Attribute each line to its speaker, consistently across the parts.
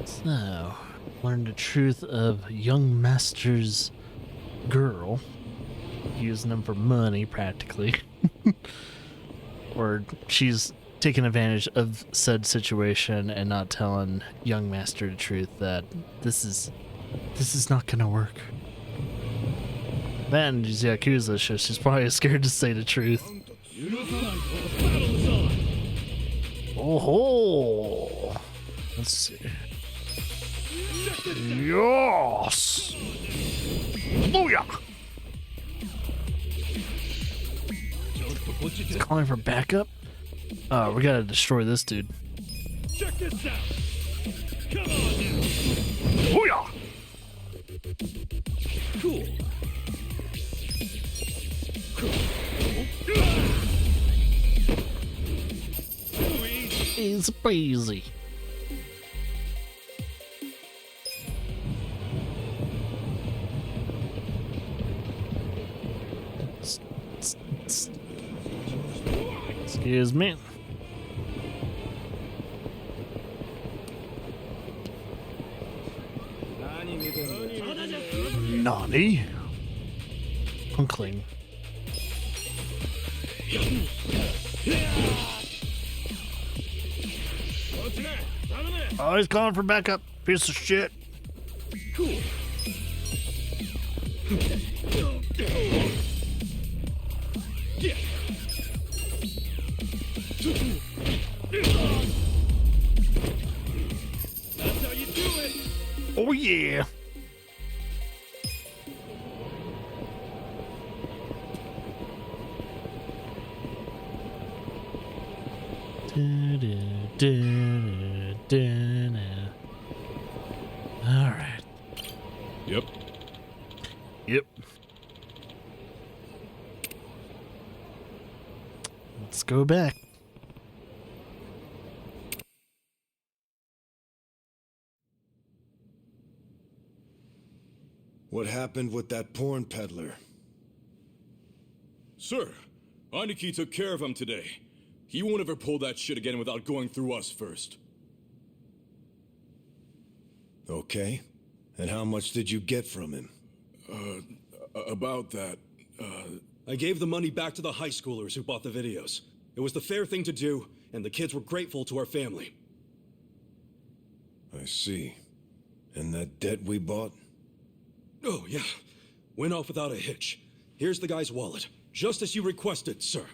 Speaker 1: So, learn the truth of young master's girl, using them for money practically. Or she's taking advantage of said situation and not telling young master the truth that this is not gonna work. Then she's Yakuza, so she's probably scared to say the truth. Oh ho! Let's see. Yes! Booyah! He's calling for backup? Oh, we gotta destroy this dude.
Speaker 2: Check this out. Come on now.
Speaker 1: Booyah!
Speaker 2: Cool.
Speaker 1: Easy peasy. Excuse me. Nani? Unclean. Oh, he's calling for backup. Piece of shit.
Speaker 2: Cool. Yeah. That's how you do it.
Speaker 1: Oh yeah. All right.
Speaker 2: Yep.
Speaker 1: Yep. Let's go back.
Speaker 3: What happened with that porn peddler?
Speaker 4: Sir, Aniki took care of him today. He won't ever pull that shit again without going through us first.
Speaker 3: Okay. And how much did you get from him?
Speaker 4: About that,
Speaker 5: I gave the money back to the high schoolers who bought the videos. It was the fair thing to do, and the kids were grateful to our family.
Speaker 3: I see. And that debt we bought?
Speaker 5: Oh, yeah. Went off without a hitch. Here's the guy's wallet, just as you requested, sir.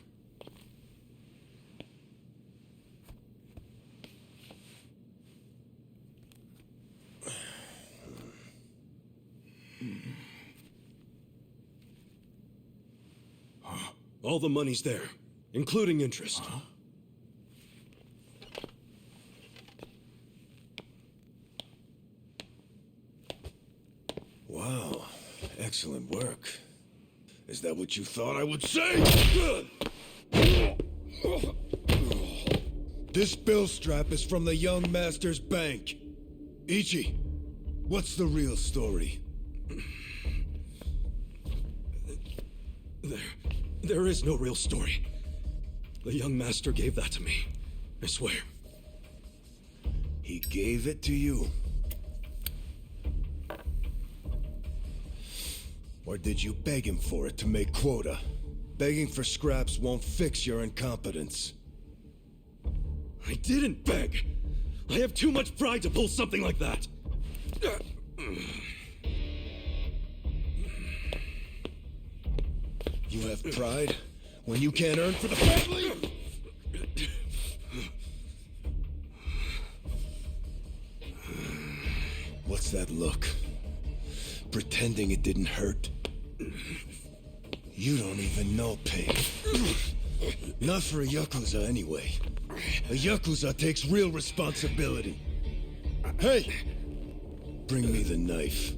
Speaker 5: All the money's there, including interest.
Speaker 3: Wow. Excellent work. Is that what you thought I would say? This bill strap is from the young master's bank. Ichi, what's the real story?
Speaker 5: There is no real story. The young master gave that to me. I swear.
Speaker 3: He gave it to you? Or did you beg him for it to make quota? Begging for scraps won't fix your incompetence.
Speaker 5: I didn't beg. I have too much pride to pull something like that.
Speaker 3: You have pride when you can't earn for the family? What's that look? Pretending it didn't hurt? You don't even know pain. Not for a Yakuza anyway. A Yakuza takes real responsibility. Hey! Bring me the knife.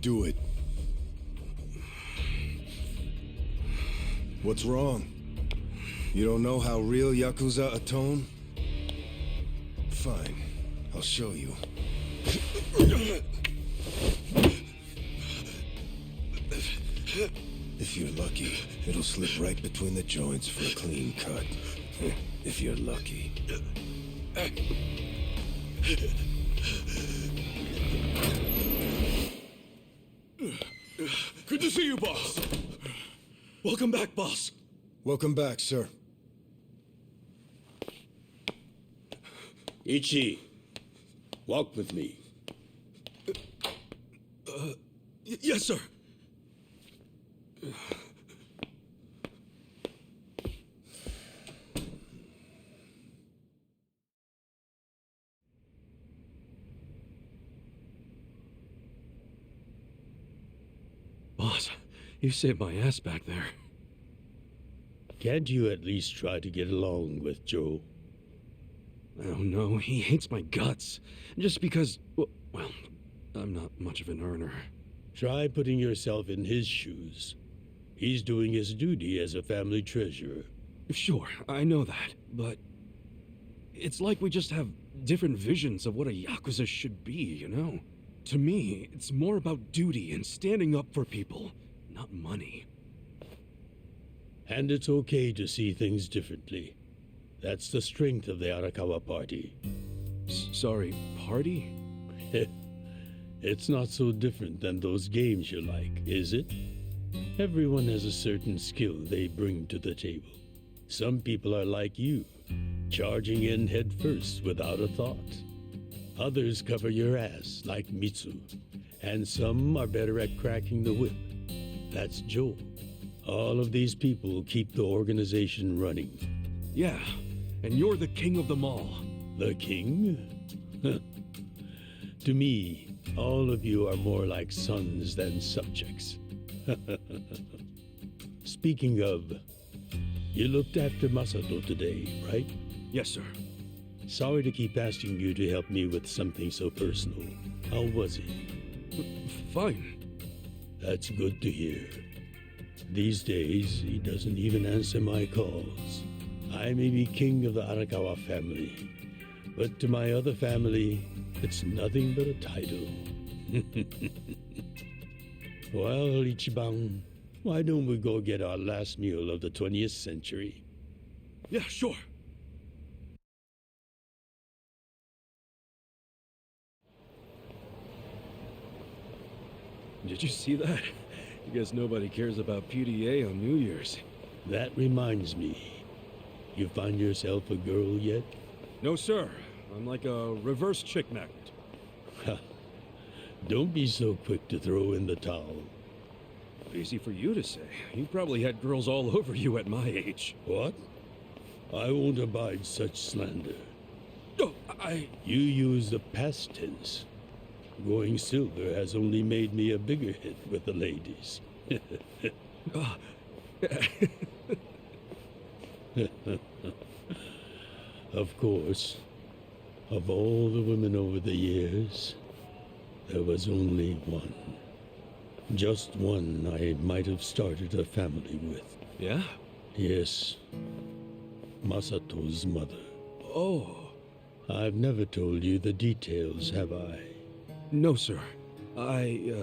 Speaker 3: Do it. What's wrong? You don't know how real Yakuza atone? Fine. I'll show you. If you're lucky, it'll slip right between the joints for a clean cut. If you're lucky.
Speaker 5: Good to see you, boss. Welcome back, boss.
Speaker 3: Welcome back, sir.
Speaker 6: Ichi, walk with me.
Speaker 5: Yes, sir. Boss, you saved my ass back there.
Speaker 6: Can't you at least try to get along with Joe?
Speaker 5: Oh no, he hates my guts. Just because, well, I'm not much of an earner.
Speaker 6: Try putting yourself in his shoes. He's doing his duty as a family treasurer.
Speaker 5: Sure, I know that, but it's like we just have different visions of what a Yakuza should be, you know? To me, it's more about duty and standing up for people, not money.
Speaker 6: And it's okay to see things differently. That's the strength of the Arakawa Party.
Speaker 5: Sorry, party?
Speaker 6: It's not so different than those games you like, is it? Everyone has a certain skill they bring to the table. Some people are like you, charging in head first without a thought. Others cover your ass, like Mitsu. And some are better at cracking the whip. That's Joe. All of these people keep the organization running.
Speaker 5: Yeah, and you're the king of them all.
Speaker 6: The king? To me, all of you are more like sons than subjects. Speaking of, you looked after Masato today, right?
Speaker 5: Yes, sir.
Speaker 6: Sorry to keep asking you to help me with something so personal. How was he?
Speaker 5: Fine.
Speaker 6: That's good to hear. These days, he doesn't even answer my calls. I may be king of the Arakawa family, but to my other family, it's nothing but a title. Well, Ichiban, why don't we go get our last meal of the 20th century?
Speaker 5: Yeah, sure. Did you see that? I guess nobody cares about PDA on New Year's.
Speaker 6: That reminds me. You find yourself a girl yet?
Speaker 5: No, sir. I'm like a reverse chick magnet.
Speaker 6: Don't be so quick to throw in the towel.
Speaker 5: Easy for you to say. You probably had girls all over you at my age.
Speaker 6: What? I won't abide such slander.
Speaker 5: Oh,
Speaker 6: You use the past tense. Going silver has only made me a bigger hit with the ladies. Of course, of all the women over the years, there was only one. Just one I might have started a family with.
Speaker 5: Yeah?
Speaker 6: Yes, Masato's mother.
Speaker 5: Oh.
Speaker 6: I've never told you the details, have I?
Speaker 5: No, sir. I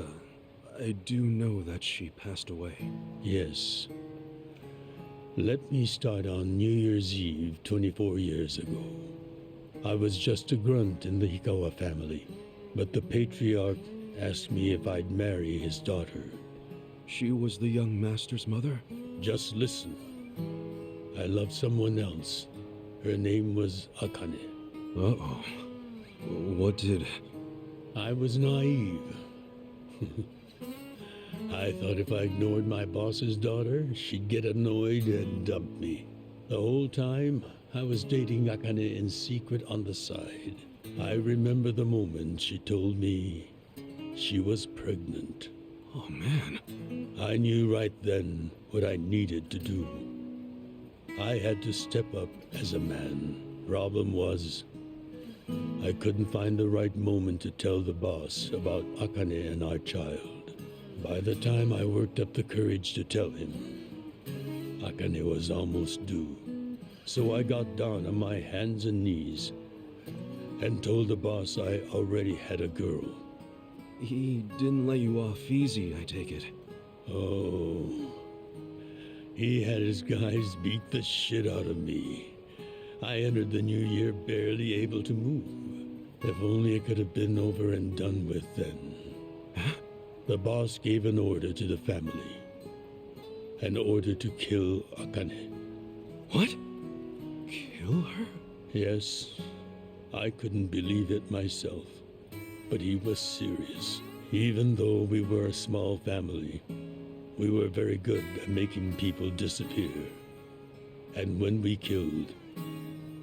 Speaker 5: do know that she passed away.
Speaker 6: Yes. Let me start on New Year's Eve 24 years ago. I was just a grunt in the Hikawa family, but the patriarch asked me if I'd marry his daughter.
Speaker 5: She was the young master's mother?
Speaker 6: Just listen. I loved someone else. Her name was Akane.
Speaker 5: Uh-oh. What did...
Speaker 6: I was naive. I thought if I ignored my boss's daughter, she'd get annoyed and dump me. The whole time, I was dating Akane in secret on the side. I remember the moment she told me she was pregnant.
Speaker 5: Oh, man.
Speaker 6: I knew right then what I needed to do. I had to step up as a man. Problem was, I couldn't find the right moment to tell the boss about Akane and our child. By the time I worked up the courage to tell him, Akane was almost due. So I got down on my hands and knees and told the boss I already had a girl.
Speaker 5: He didn't let you off easy, I take it.
Speaker 6: Oh. He had his guys beat the shit out of me. I entered the new year barely able to move. If only it could have been over and done with then.
Speaker 5: Huh?
Speaker 6: The boss gave an order to the family. An order to kill Akane.
Speaker 5: What? Kill her?
Speaker 6: Yes, I couldn't believe it myself. But he was serious. Even though we were a small family, we were very good at making people disappear. And when we killed,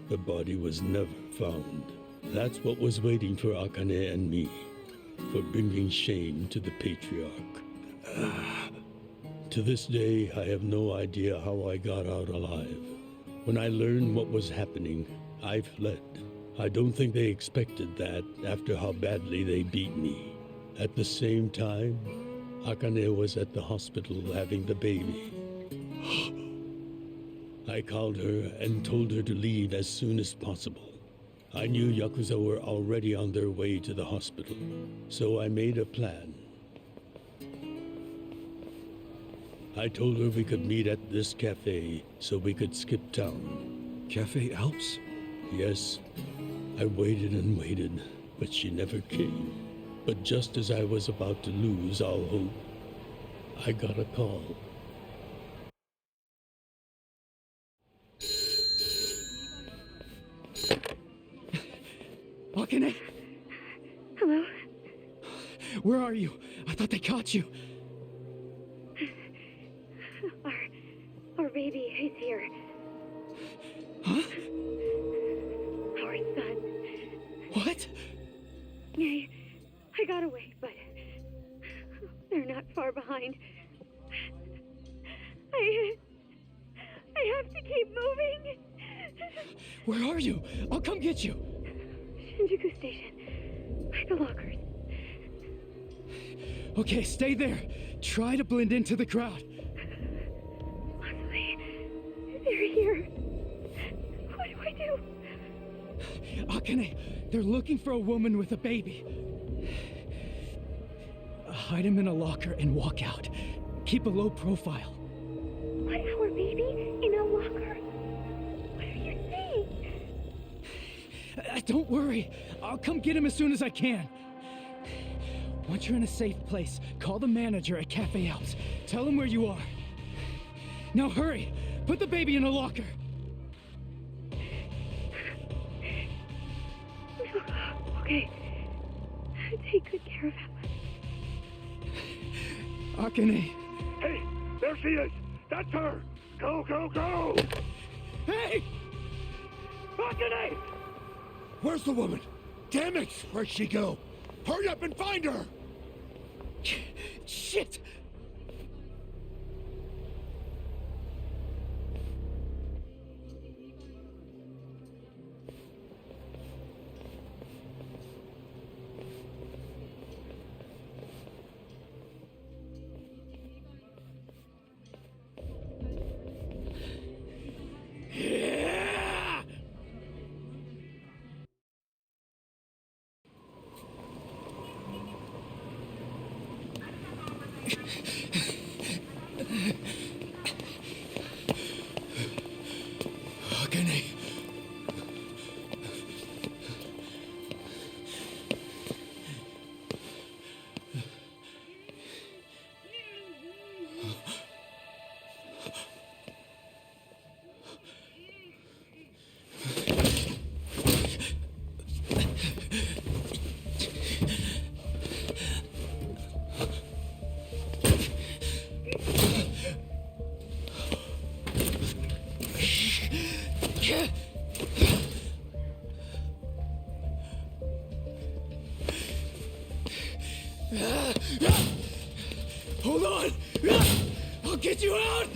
Speaker 6: the body was never found. That's what was waiting for Akane and me, for bringing shame to the patriarch. To this day, I have no idea how I got out alive. When I learned what was happening, I fled. I don't think they expected that after how badly they beat me. At the same time, Akane was at the hospital having the baby. I called her and told her to leave as soon as possible. I knew Yakuza were already on their way to the hospital, so I made a plan. I told her we could meet at this cafe so we could skip town.
Speaker 5: Cafe Alps?
Speaker 6: Yes, I waited and waited, but she never came. But just as I was about to lose all hope, I got a call.
Speaker 5: Akane?
Speaker 7: Hello?
Speaker 5: Where are you? I thought they caught you.
Speaker 7: Our baby is here.
Speaker 5: Huh?
Speaker 7: Our son.
Speaker 5: What?
Speaker 7: I got away, but they're not far behind. I have to keep moving.
Speaker 5: Where are you? I'll come get you.
Speaker 7: Shinjuku Station. By the lockers.
Speaker 5: Okay, stay there. Try to blend into the crowd.
Speaker 7: Honestly, they're here. What do I do?
Speaker 5: Akane, they're looking for a woman with a baby. Hide him in a locker and walk out. Keep a low profile.
Speaker 7: What, our baby in a locker? What are you saying?
Speaker 5: Don't worry. I'll come get him as soon as I can. Once you're in a safe place, call the manager at Cafe Alps. Tell him where you are. Now hurry! Put the baby in a locker!
Speaker 7: Okay. Take good care of him.
Speaker 5: Akane!
Speaker 2: Hey, there she is! That's her! Go, go, go!
Speaker 5: Hey!
Speaker 2: Akane!
Speaker 3: Where's the woman? Damn it! Where'd she go? Hurry up and find her!
Speaker 5: Shit! Akane. Hold on! I'll get you out!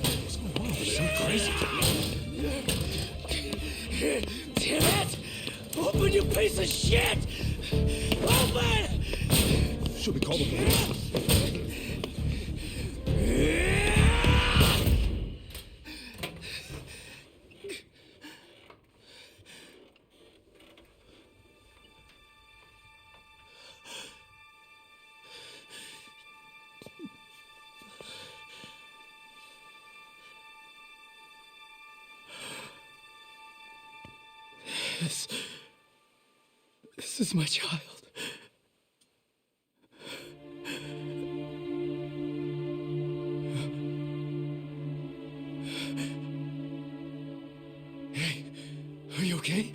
Speaker 5: What's going on? This is so crazy. Damn it! Open, you piece of shit! Open!
Speaker 3: Should we call the police?
Speaker 5: This... This is my child. Hey, are you okay?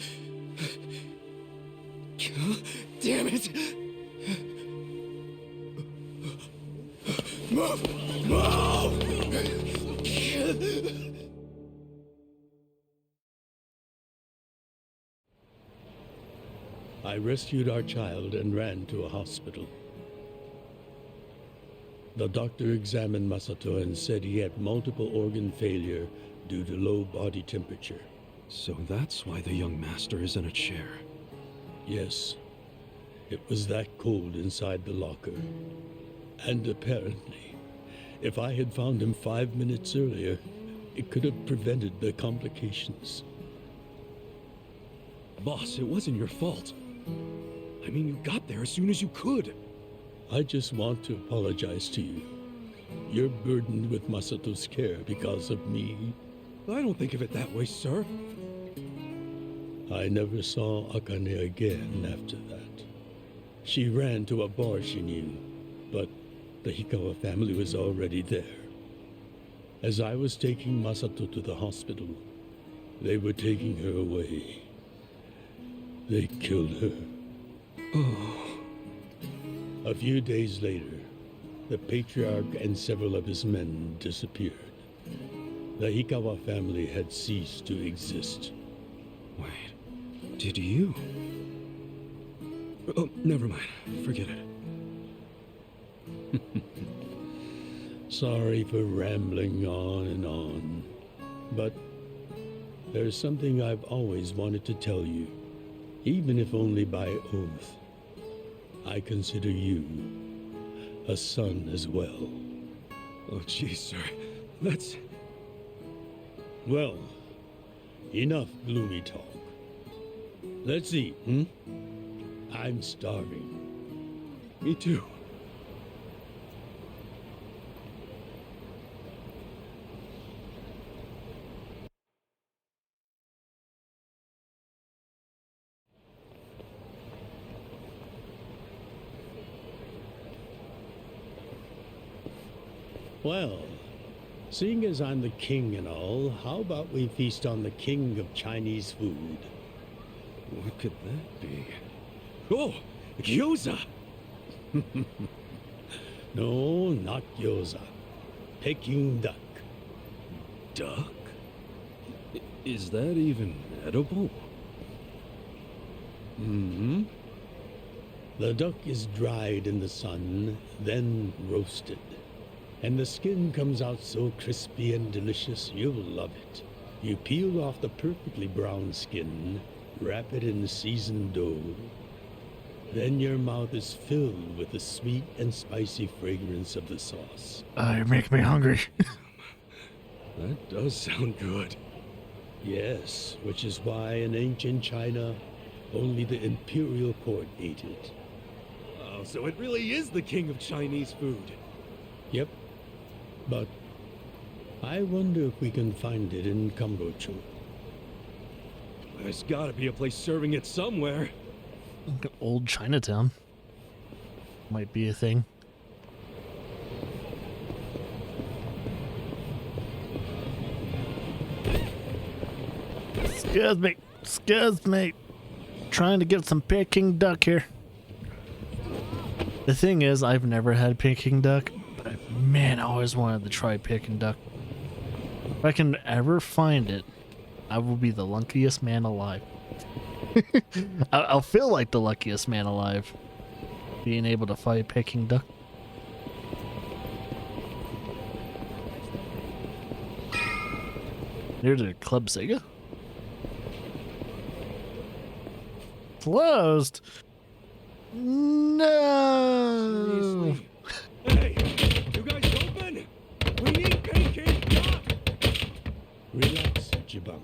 Speaker 5: God damn it! Move! Move!
Speaker 6: I rescued our child and ran to a hospital. The doctor examined Masato and said he had multiple organ failure due to low body temperature.
Speaker 5: So that's why the young master is in a chair.
Speaker 6: Yes, it was that cold inside the locker. And apparently, if I had found him 5 minutes earlier, it could have prevented the complications.
Speaker 5: Boss, it wasn't your fault. I mean, you got there as soon as you could.
Speaker 6: I just want to apologize to you. You're burdened with Masato's care because of me.
Speaker 5: I don't think of it that way, sir.
Speaker 6: I never saw Akane again after that. She ran to a bar she knew, but the Hikawa family was already there. As I was taking Masato to the hospital, they were taking her away. They killed her. A few days later, the patriarch and several of his men disappeared. The Hikawa family had ceased to exist.
Speaker 5: Wait, did you? Oh, never mind. Forget it.
Speaker 6: Sorry for rambling on and on, but there's something I've always wanted to tell you, even if only by oath. I consider you a son as well.
Speaker 5: Oh, geez, sir. That's...
Speaker 6: Well, enough gloomy talk. Let's eat, I'm starving.
Speaker 5: Me too.
Speaker 6: Well, seeing as I'm the king and all, how about we feast on the king of Chinese food?
Speaker 5: What could that be? Oh, Yakuza!
Speaker 6: No, not gyoza. Peking duck.
Speaker 5: Duck? Is that even edible?
Speaker 6: Mm-hmm. The duck is dried in the sun, then roasted. And the skin comes out so crispy and delicious, you'll love it. You peel off the perfectly brown skin, wrap it in seasoned dough. Then your mouth is filled with the sweet and spicy fragrance of the sauce.
Speaker 1: You make me hungry.
Speaker 5: That does sound good.
Speaker 6: Yes, which is why in ancient China, only the imperial court ate it.
Speaker 5: Oh, so it really is the king of Chinese food.
Speaker 6: Yep. But I wonder if we can find it in Kambocho.
Speaker 5: There's gotta be a place serving it somewhere.
Speaker 1: Old Chinatown might be a thing. Excuse me. Trying to get some Peking duck here. The thing is, I've never had Peking duck, but man, I always wanted to try Peking duck. If I can ever find it, I will be the luckiest man alive. I'll feel like the luckiest man alive, being able to fight Peking duck. Near the Club Sega? Closed. No.
Speaker 5: Seriously? Hey, you guys open? We need Peking duck!
Speaker 6: Relax, Jibang.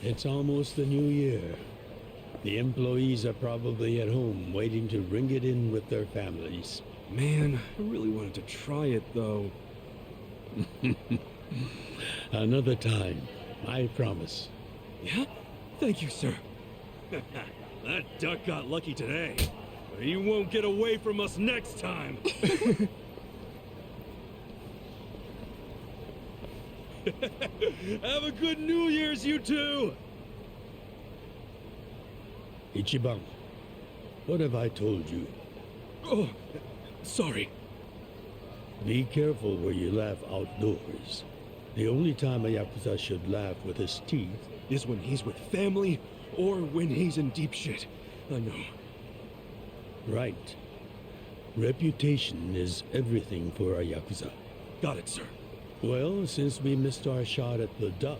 Speaker 6: It's almost the new year. The employees are probably at home waiting to ring it in with their families.
Speaker 5: Man, I really wanted to try it though.
Speaker 6: Another time, I promise.
Speaker 5: Yeah? Thank you, sir. That duck got lucky today. But he won't get away from us next time. Have a good New Year's, you two!
Speaker 6: Ichiban, what have I told you?
Speaker 5: Oh, sorry.
Speaker 6: Be careful where you laugh outdoors. The only time a Yakuza should laugh with his teeth.
Speaker 5: Is when he's with family or when he's in deep shit. I know.
Speaker 6: Right. Reputation is everything for a Yakuza.
Speaker 5: Got it, sir.
Speaker 6: Well, since we missed our shot at the duck,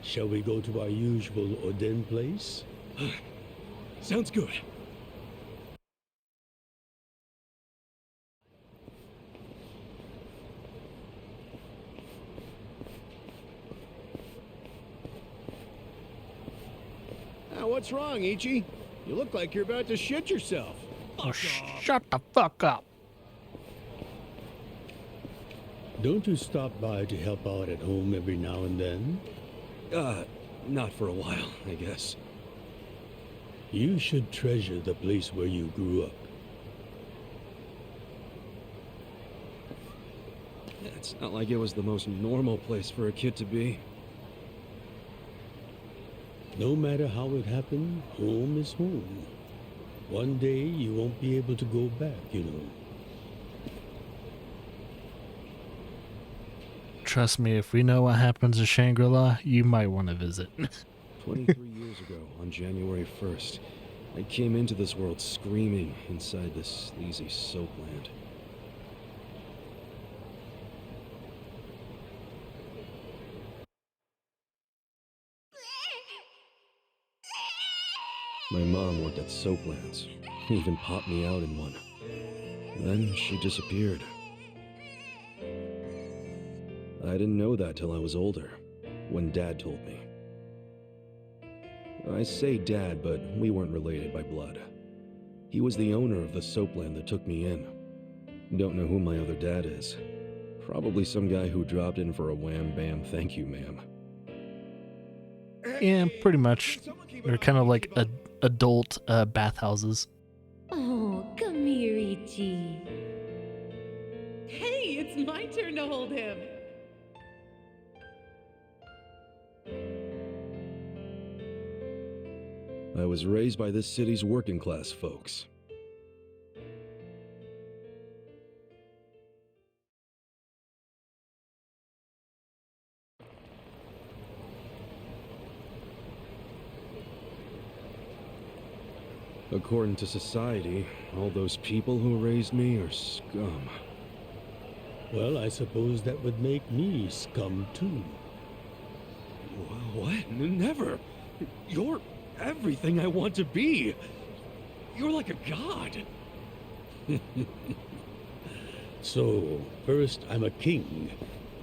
Speaker 6: shall we go to our usual Oden place?
Speaker 5: Sounds good.
Speaker 2: What's wrong, Ichi? You look like you're about to shit yourself.
Speaker 1: Oh, shut the fuck up.
Speaker 6: Don't you stop by to help out at home every now and then?
Speaker 5: Not for a while, I guess.
Speaker 6: You should treasure the place where you grew up.
Speaker 5: It's not like it was the most normal place for a kid to be.
Speaker 6: No matter how it happened, home is home. One day you won't be able to go back, you know.
Speaker 1: Trust me, if we know what happens to Shangri-La, you might want to visit.
Speaker 5: 23 years ago, on January 1st, I came into this world screaming inside this sleazy soapland. My mom worked at Soaplands. Even popped me out in one. Then she disappeared. I didn't know that till I was older, when Dad told me. I say Dad, but we weren't related by blood. He was the owner of the soapland that took me in. Don't know who my other dad is. Probably some guy who dropped in for a wham bam thank you, ma'am.
Speaker 1: Yeah, pretty much. They're kind of like adult bathhouses.
Speaker 8: Oh, come here, Ichi. Hey, it's my turn to hold him.
Speaker 5: I was raised by this city's working class folks. According to society, all those people who raised me are scum.
Speaker 6: Well, I suppose that would make me scum too.
Speaker 5: What? Never! You're everything I want to be! You're like a god!
Speaker 6: So, first I'm a king,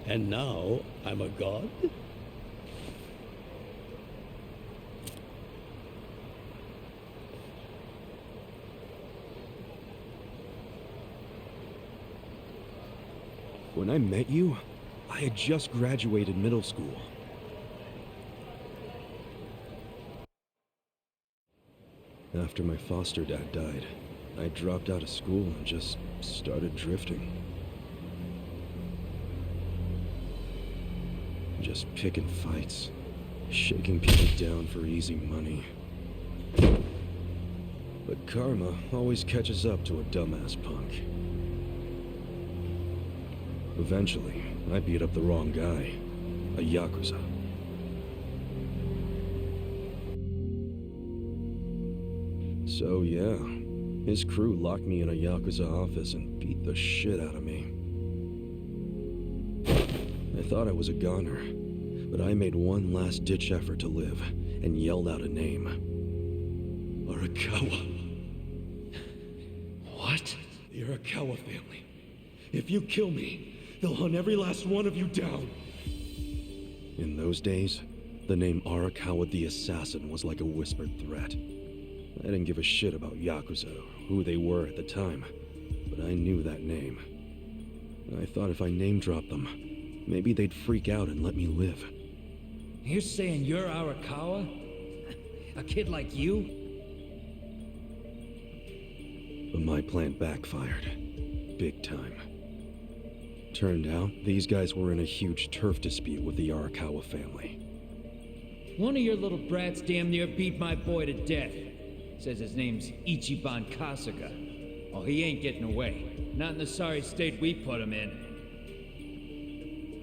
Speaker 6: and now I'm a god?
Speaker 5: When I met you, I had just graduated middle school. After my foster dad died, I dropped out of school and just started drifting. Just picking fights, shaking people down for easy money. But karma always catches up to a dumbass punk. Eventually, I beat up the wrong guy, a Yakuza. So yeah, his crew locked me in a Yakuza office and beat the shit out of me. I thought I was a goner, but I made one last-ditch effort to live and yelled out a name. Arakawa. What? The Arakawa family. If you kill me, they'll hunt every last one of you down. In those days, the name Arakawa the Assassin was like a whispered threat. I didn't give a shit about Yakuza, who they were at the time, but I knew that name. I thought if I name-dropped them, maybe they'd freak out and let me live.
Speaker 9: You're saying you're Arakawa? A kid like you?
Speaker 5: But my plan backfired. Big time. Turned out, these guys were in a huge turf dispute with the Arakawa family.
Speaker 9: One of your little brats damn near beat my boy to death. Says his name's Ichiban Kasuga. Oh, he ain't getting away. Not in the sorry state we put him in.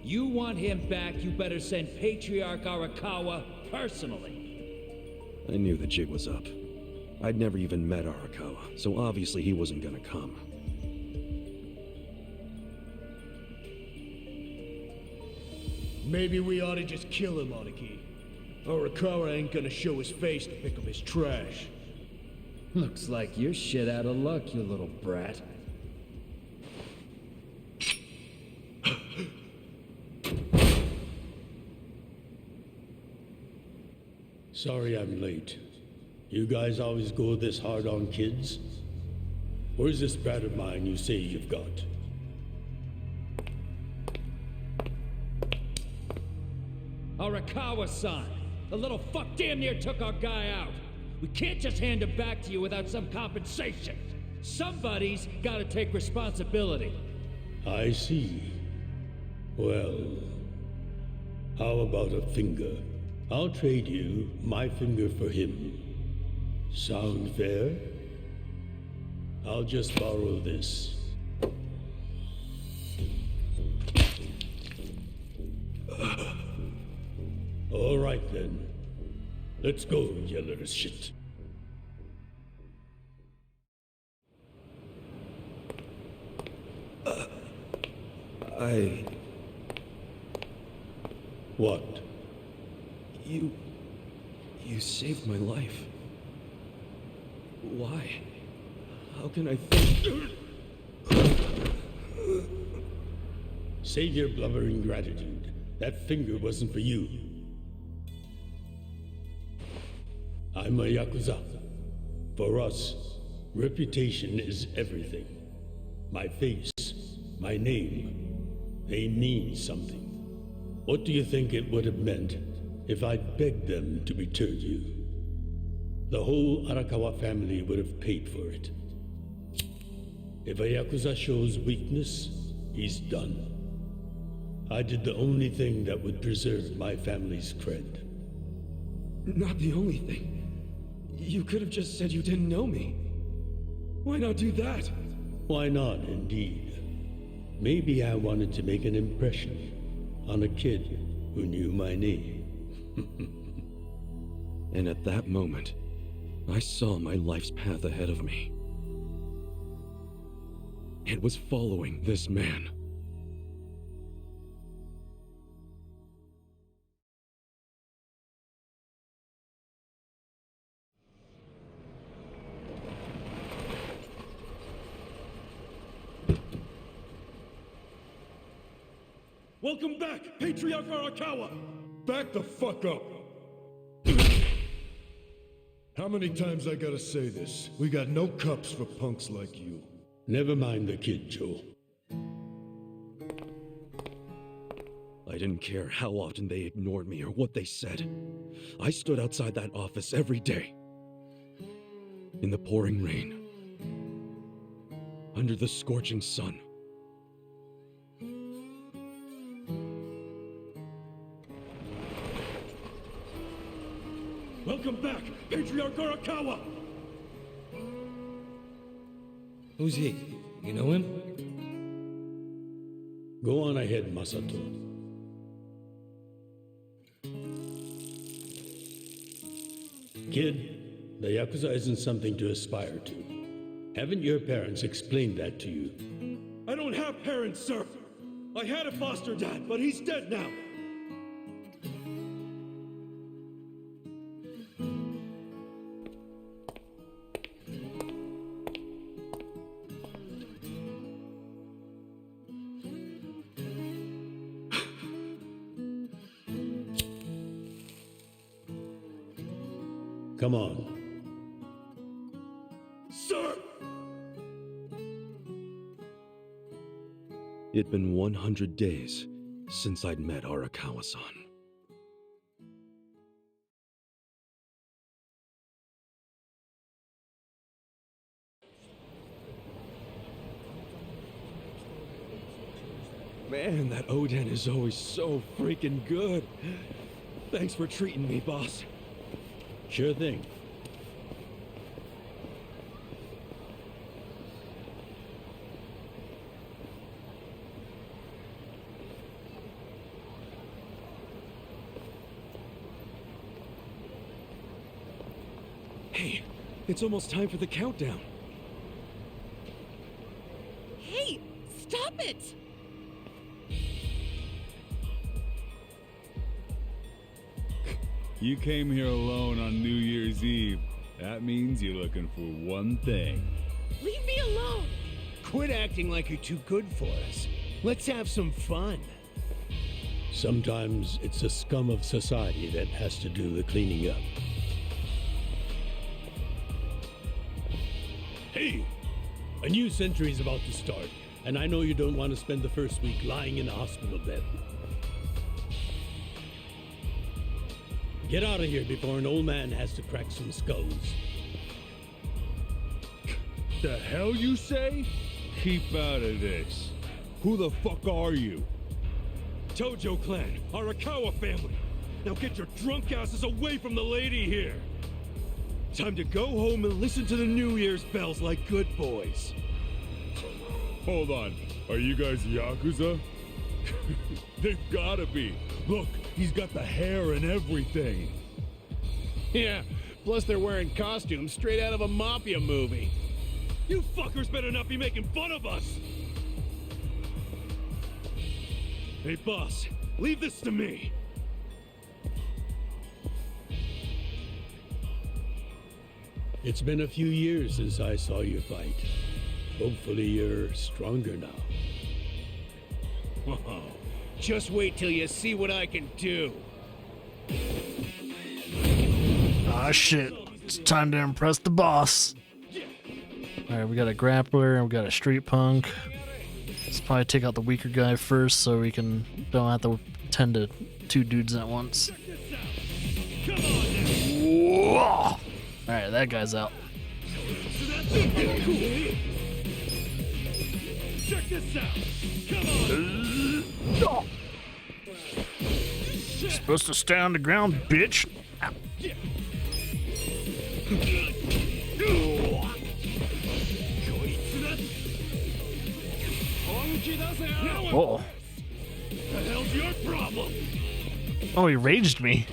Speaker 9: You want him back, you better send Patriarch Arakawa personally.
Speaker 5: I knew the jig was up. I'd never even met Arakawa, so obviously he wasn't gonna come.
Speaker 2: Maybe we ought to just kill him, Aniki. Arakawa ain't gonna show his face to pick up his trash.
Speaker 9: Looks like you're shit out of luck, you little brat.
Speaker 6: Sorry I'm late. You guys always go this hard on kids? Where's this brat of mine you say you've got?
Speaker 9: Arakawa-san! The little fuck damn near took our guy out! We can't just hand him back to you without some compensation! Somebody's gotta take responsibility!
Speaker 6: I see. Well, how about a finger? I'll trade you my finger for him. Sound fair? I'll just borrow this. All right then. Let's go, you little shit. What?
Speaker 5: You saved my life. Why? How can I thank...
Speaker 6: Save your blubbering gratitude. That finger wasn't for you. I'm a Yakuza. For us, reputation is everything. My face, my name, they mean something. What do you think it would have meant if I'd begged them to return you? The whole Arakawa family would have paid for it. If a Yakuza shows weakness, he's done. I did the only thing that would preserve my family's cred.
Speaker 5: Not the only thing. You could have just said you didn't know me. Why not do that?
Speaker 6: Why not, indeed? Maybe I wanted to make an impression on a kid who knew my name.
Speaker 5: And at that moment, I saw my life's path ahead of me. It was following this man.
Speaker 4: Welcome back, Patriarch Arakawa!
Speaker 3: Back the fuck up! How many times I gotta say this? We got no cups for punks like you.
Speaker 6: Never mind the kid, Joe.
Speaker 5: I didn't care how often they ignored me or what they said. I stood outside that office every day. In the pouring rain. Under the scorching sun.
Speaker 4: Welcome back, Patriarch Arakawa!
Speaker 9: Who's he? You know him?
Speaker 6: Go on ahead, Masato. Kid, the Yakuza isn't something to aspire to. Haven't your parents explained that to you?
Speaker 4: I don't have parents, sir! I had a foster dad, but he's dead now!
Speaker 6: Come on.
Speaker 4: Sir!
Speaker 5: It'd been 100 days since I'd met Arakawa-san. Man, that Oden is always so freaking good. Thanks for treating me, boss.
Speaker 6: Sure thing.
Speaker 5: Hey, it's almost time for the countdown.
Speaker 8: Hey, stop it!
Speaker 4: You came here alone on New Year's Eve. That means you're looking for one thing.
Speaker 8: Leave me alone!
Speaker 2: Quit acting like you're too good for us. Let's have some fun.
Speaker 6: Sometimes it's the scum of society that has to do the cleaning up. Hey! A new century's about to start, and I know you don't want to spend the first week lying in a hospital bed. Get out of here before an old man has to crack some skulls.
Speaker 4: The hell you say? Keep out of this. Who the fuck are you?
Speaker 5: Tojo clan, Arakawa family. Now get your drunk asses away from the lady here. Time to go home and listen to the New Year's bells like good boys.
Speaker 4: Hold on. Are you guys Yakuza? They've gotta be. Look, he's got the hair and everything.
Speaker 2: Yeah, plus they're wearing costumes straight out of a mafia movie.
Speaker 5: You fuckers better not be making fun of us! Hey, boss, leave this to me.
Speaker 6: It's been a few years since I saw you fight. Hopefully you're stronger now.
Speaker 2: Whoa. Just wait till you see what I can do.
Speaker 1: Ah, shit. It's time to impress the boss. Alright, we got a grappler and we got a street punk. Let's probably take out the weaker guy first so we don't have to tend to two dudes at once. Whoa! Alright, that guy's out.
Speaker 5: Check this out! Come on!
Speaker 1: You're supposed to stay on the ground, bitch. Ow. Oh.
Speaker 5: The hell's your problem?
Speaker 1: Oh, he raged me.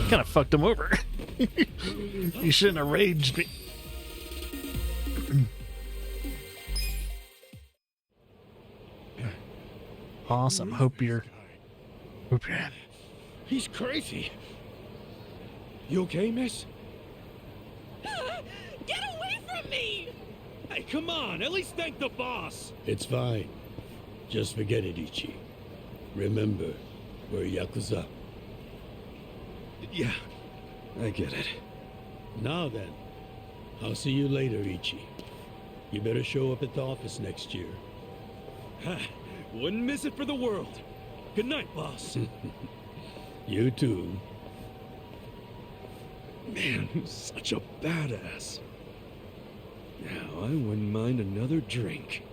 Speaker 1: Kind of fucked him over. You shouldn't have raged me. Awesome. Hope you're
Speaker 2: He's crazy.
Speaker 5: You okay, miss?
Speaker 8: Get away from me!
Speaker 5: Hey, come on, at least thank the boss!
Speaker 6: It's fine. Just forget it, Ichi. Remember, we're Yakuza.
Speaker 5: Yeah, I get it.
Speaker 6: Now then, I'll see you later, Ichi. You better show up at the office next year.
Speaker 5: Ha, wouldn't miss it for the world. Good night, boss.
Speaker 6: You too.
Speaker 5: Man, who's such a badass. Now, I wouldn't mind another drink.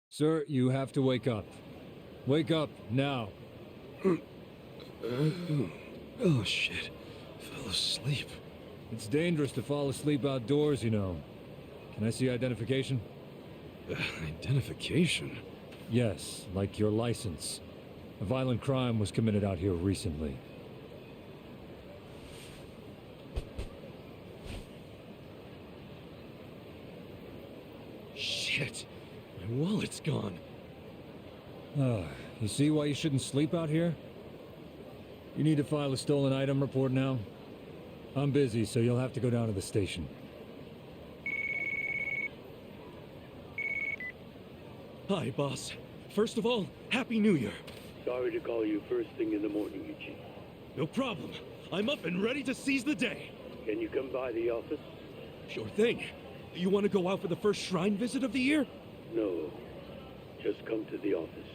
Speaker 9: Sir, you have to wake up. Wake up, now.
Speaker 5: Oh, shit. Fell asleep.
Speaker 9: It's dangerous to fall asleep outdoors, you know. Can I see identification?
Speaker 5: Identification?
Speaker 9: Yes, like your license. A violent crime was committed out here recently.
Speaker 5: gone.
Speaker 2: You see why you shouldn't sleep out here? You need to file a stolen item report now? I'm busy, so you'll have to go down to the station.
Speaker 5: Hi, boss. First of all, Happy New Year.
Speaker 6: Sorry to call you first thing in the morning, Ichi.
Speaker 5: No problem. I'm up and ready to seize the day.
Speaker 6: Can you come by the office?
Speaker 5: Sure thing. You want to go out for the first shrine visit of the year?
Speaker 6: No. Just come to the office.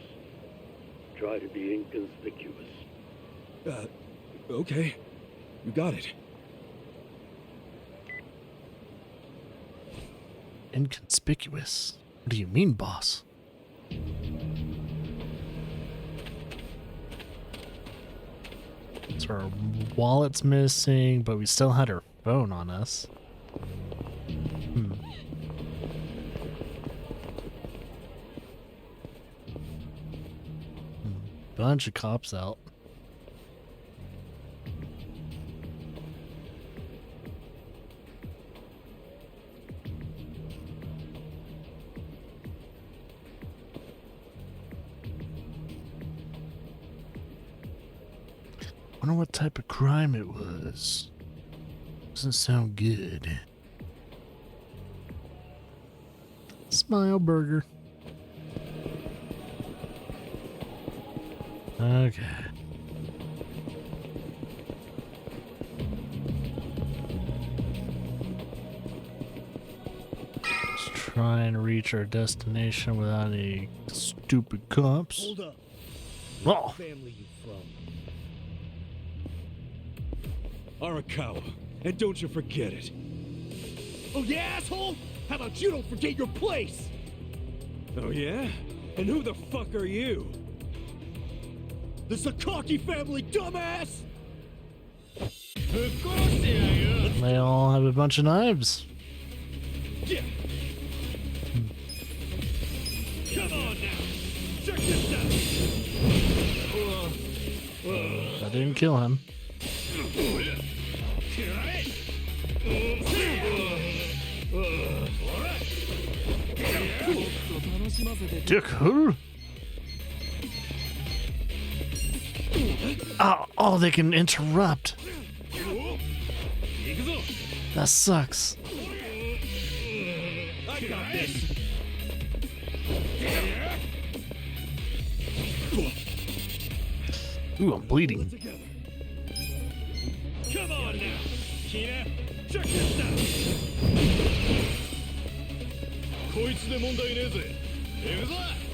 Speaker 6: Try to be inconspicuous.
Speaker 5: Okay. You got it.
Speaker 1: Inconspicuous. What do you mean, boss? So our wallet's missing, but we still had our phone on us. Bunch of cops out. Wonder what type of crime it was. Doesn't sound good. Smile burger. Okay. Let's try and reach our destination without any stupid cops.
Speaker 2: Hold up.
Speaker 1: Oh,
Speaker 2: Family you from?
Speaker 5: Arakawa. And don't you forget it.
Speaker 2: Oh, yeah, asshole? How about you don't forget your place?
Speaker 5: Oh, yeah? And who the fuck are you?
Speaker 2: The Sakaki family, dumbass!
Speaker 1: they all have a bunch of knives.
Speaker 2: Yeah. Come on now. Check this out.
Speaker 1: That didn't kill him. Dick who? Oh, they can interrupt. That sucks.
Speaker 5: I got this.
Speaker 1: Ooh, I'm bleeding.
Speaker 2: Come on now. Kina, check this out.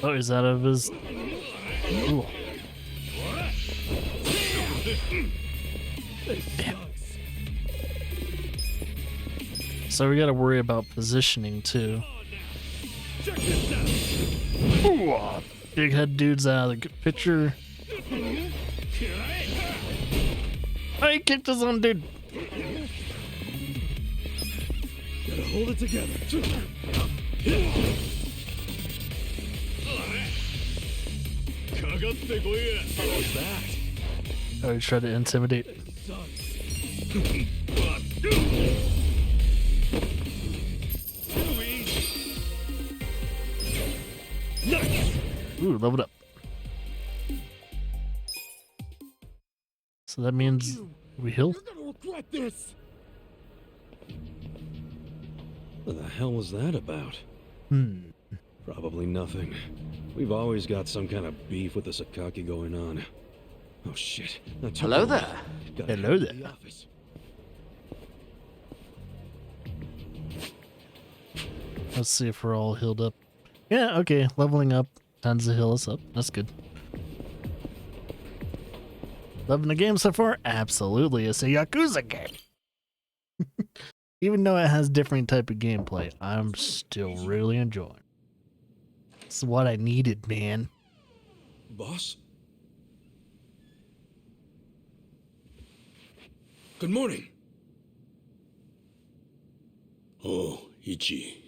Speaker 1: Oh, is that of his? Ooh. So we gotta worry about positioning too. Ooh, big head dude's out of the picture. Oh, he kicked his own dude.
Speaker 5: Gotta hold it together. What was that?
Speaker 1: Oh, he tried to intimidate. Ooh, leveled up. So that means we heal?
Speaker 2: You're gonna regret this.
Speaker 5: What the hell was that about? Probably nothing. We've always got some kind of beef with the Sakaki going on. Oh shit.
Speaker 10: Hello there.
Speaker 1: Hello there.
Speaker 5: The office.
Speaker 1: Let's see if we're all healed up. Yeah, okay. Leveling up tends to heal us up. That's good. Loving the game so far? Absolutely. It's a Yakuza game. Even though it has different type of gameplay, I'm still really enjoying it. It's what I needed, man.
Speaker 5: Boss? Good morning.
Speaker 6: Oh, Ichi.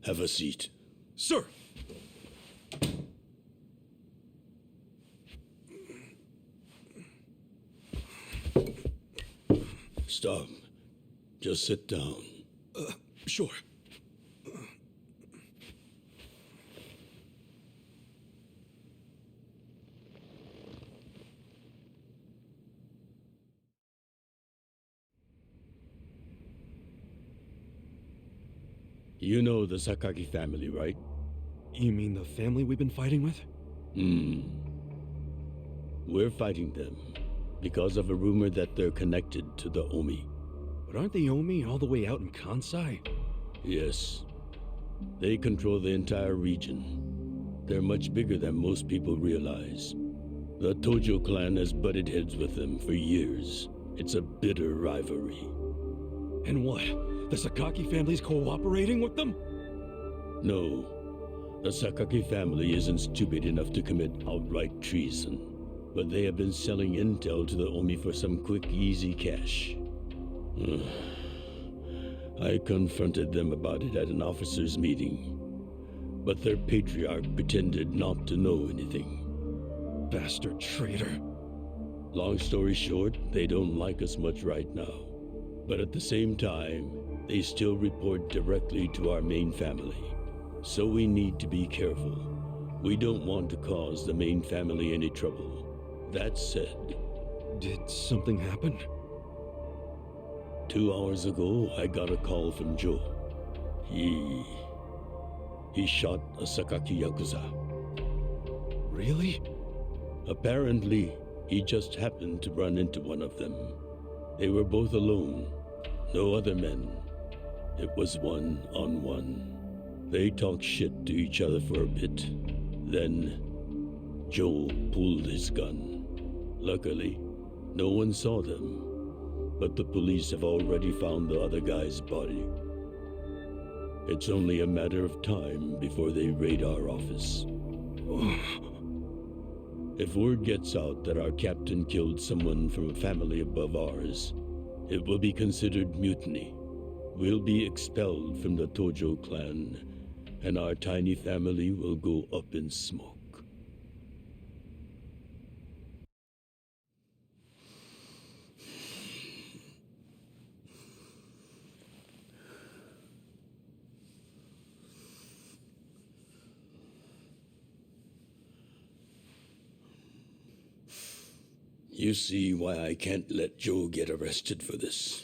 Speaker 6: Have a seat.
Speaker 5: Sir.
Speaker 6: Stop. Just sit down.
Speaker 5: Sure.
Speaker 6: You know the Sakaki family, right?
Speaker 5: You mean the family we've been fighting with?
Speaker 6: We're fighting them because of a rumor that they're connected to the Omi.
Speaker 5: But aren't the Omi all the way out in Kansai?
Speaker 6: Yes. They control the entire region. They're much bigger than most people realize. The Tojo clan has butted heads with them for years. It's a bitter rivalry.
Speaker 5: And what? The Sakaki family's cooperating with them?
Speaker 6: No. The Sakaki family isn't stupid enough to commit outright treason. But they have been selling intel to the Omi for some quick, easy cash. I confronted them about it at an officers' meeting. But their patriarch pretended not to know anything.
Speaker 5: Bastard traitor.
Speaker 6: Long story short, they don't like us much right now. But at the same time, they still report directly to our main family. So we need to be careful. We don't want to cause the main family any trouble. That said...
Speaker 5: Did something happen?
Speaker 6: 2 hours ago, I got a call from Joe. He shot a Sakaki Yakuza.
Speaker 5: Really?
Speaker 6: Apparently, he just happened to run into one of them. They were both alone. No other men. It was one-on-one. They talked shit to each other for a bit. Then, Joe pulled his gun. Luckily, no one saw them. But the police have already found the other guy's body. It's only a matter of time before they raid our office. If word gets out that our captain killed someone from a family above ours, it will be considered mutiny. We'll be expelled from the Tojo clan, and our tiny family will go up in smoke. You see why I can't let Joe get arrested for this.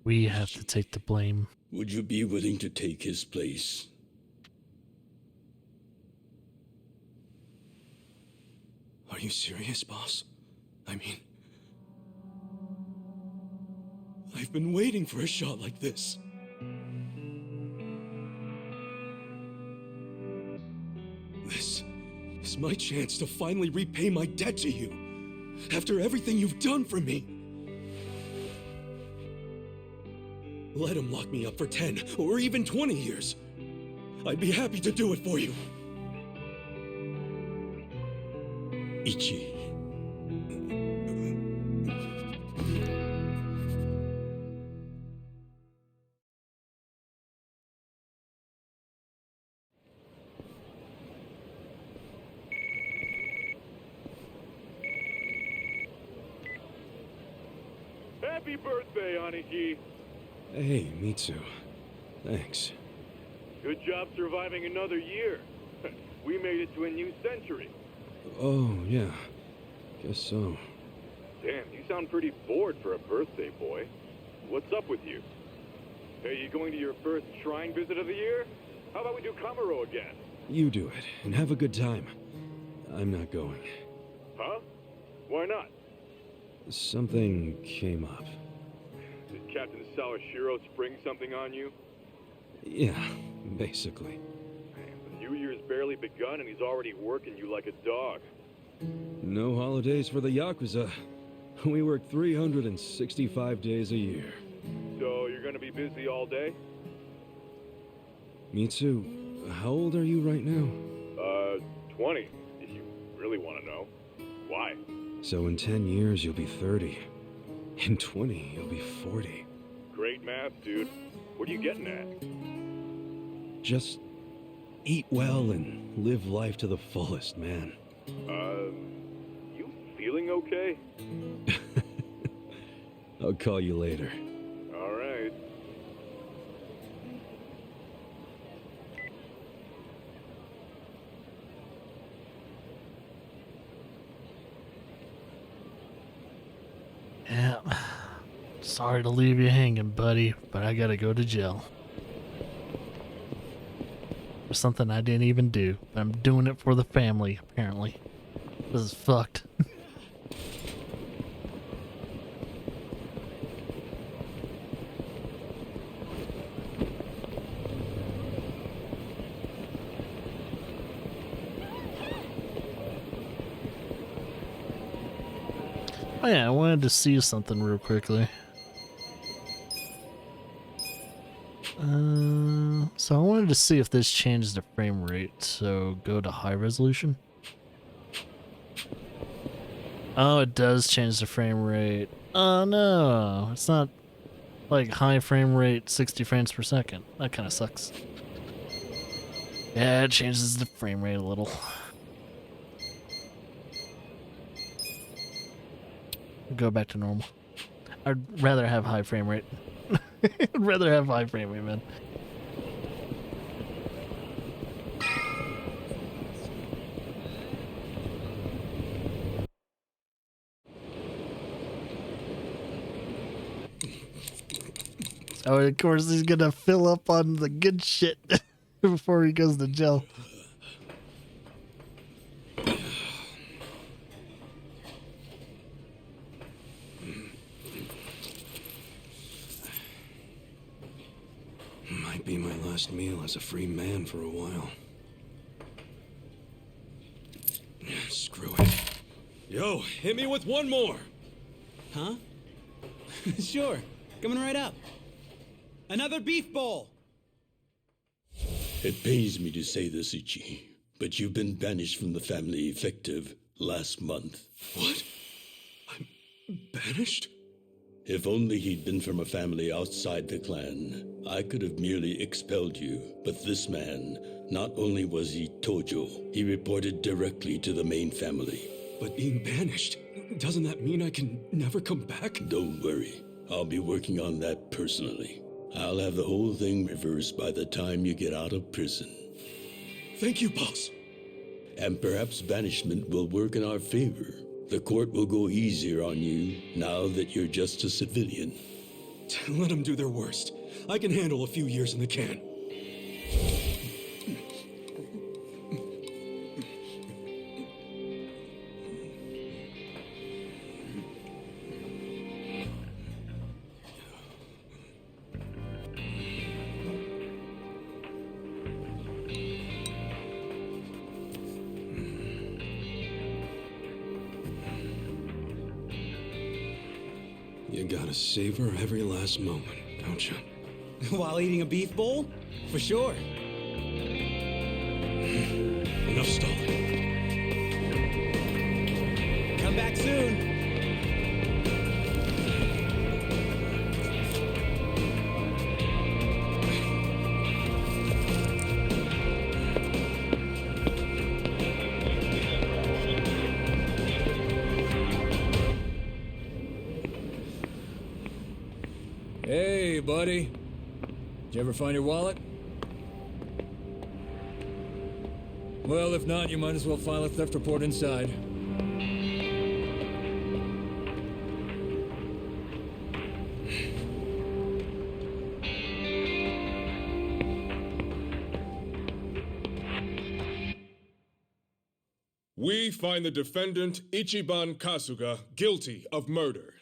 Speaker 1: We have to take the blame.
Speaker 6: Would you be willing to take his place?
Speaker 5: Are you serious, boss? I mean... I've been waiting for a shot like this. This is my chance to finally repay my debt to you. After everything you've done for me. Let him lock me up for 10 or even 20 years. I'd be happy to do it for you.
Speaker 6: Ichi.
Speaker 4: Happy birthday, Aniki.
Speaker 5: Hey, Mitsu. Thanks.
Speaker 4: Good job surviving another year. We made it to a new century.
Speaker 5: Oh, yeah. Guess so.
Speaker 4: Damn, you sound pretty bored for a birthday boy. What's up with you? Hey, you going to your first shrine visit of the year? How about we do Kamaro again?
Speaker 5: You do it, and have a good time. I'm not going.
Speaker 4: Huh? Why not?
Speaker 5: Something came up.
Speaker 4: Did Captain Sawashiro spring something on you?
Speaker 5: Yeah, basically.
Speaker 4: Man, the New Year's barely begun and he's already working you like a dog.
Speaker 5: No holidays for the Yakuza. We work 365 days a year.
Speaker 4: So you're gonna be busy all day?
Speaker 5: Mitsu, how old are you right now?
Speaker 4: 20, if you really want to know. Why?
Speaker 5: So in 10 years, you'll be 30. In 20, you'll be 40.
Speaker 4: Great math, dude. What are you getting at?
Speaker 5: Just eat well and live life to the fullest, man.
Speaker 4: You feeling okay?
Speaker 5: I'll call you later.
Speaker 4: All right.
Speaker 1: Sorry to leave you hanging, buddy, but I gotta go to jail. For something I didn't even do. But I'm doing it for the family, apparently. This is fucked. Oh yeah, I wanted to see something real quickly. So I wanted to see if this changed the frame rate, so go to high resolution. Oh, it does change the frame rate. Oh no, it's not like high frame rate 60 frames per second. That kind of sucks. Yeah, it changes the frame rate a little. Go back to normal. I'd rather have high frame rate. I'd rather have high frame rate, man. Oh, of course he's gonna fill up on the good shit before he goes to jail.
Speaker 5: Might be my last meal as a free man for a while. Screw it. Yo, hit me with one more!
Speaker 10: Huh? Sure. Coming right up. Another beef bowl!
Speaker 6: It pains me to say this, Ichi, but you've been banished from the family effective last month.
Speaker 5: What? I'm banished?
Speaker 6: If only he'd been from a family outside the clan, I could have merely expelled you. But this man, not only was he Tojo, he reported directly to the main family.
Speaker 5: But being banished, doesn't that mean I can never come back?
Speaker 6: Don't worry, I'll be working on that personally. I'll have the whole thing reversed by the time you get out of prison.
Speaker 5: Thank you, boss.
Speaker 6: And perhaps banishment will work in our favor. The court will go easier on you now that you're just a civilian.
Speaker 5: Let them do their worst. I can handle a few years in the can. You gotta savor every last moment, don't you?
Speaker 10: While eating a beef bowl? For sure.
Speaker 5: Enough stalling.
Speaker 10: Come back soon.
Speaker 2: Hey, buddy. Did you ever find your wallet? Well, if not, you might as well file a theft report inside.
Speaker 11: We find the defendant, Ichiban Kasuga, guilty of murder.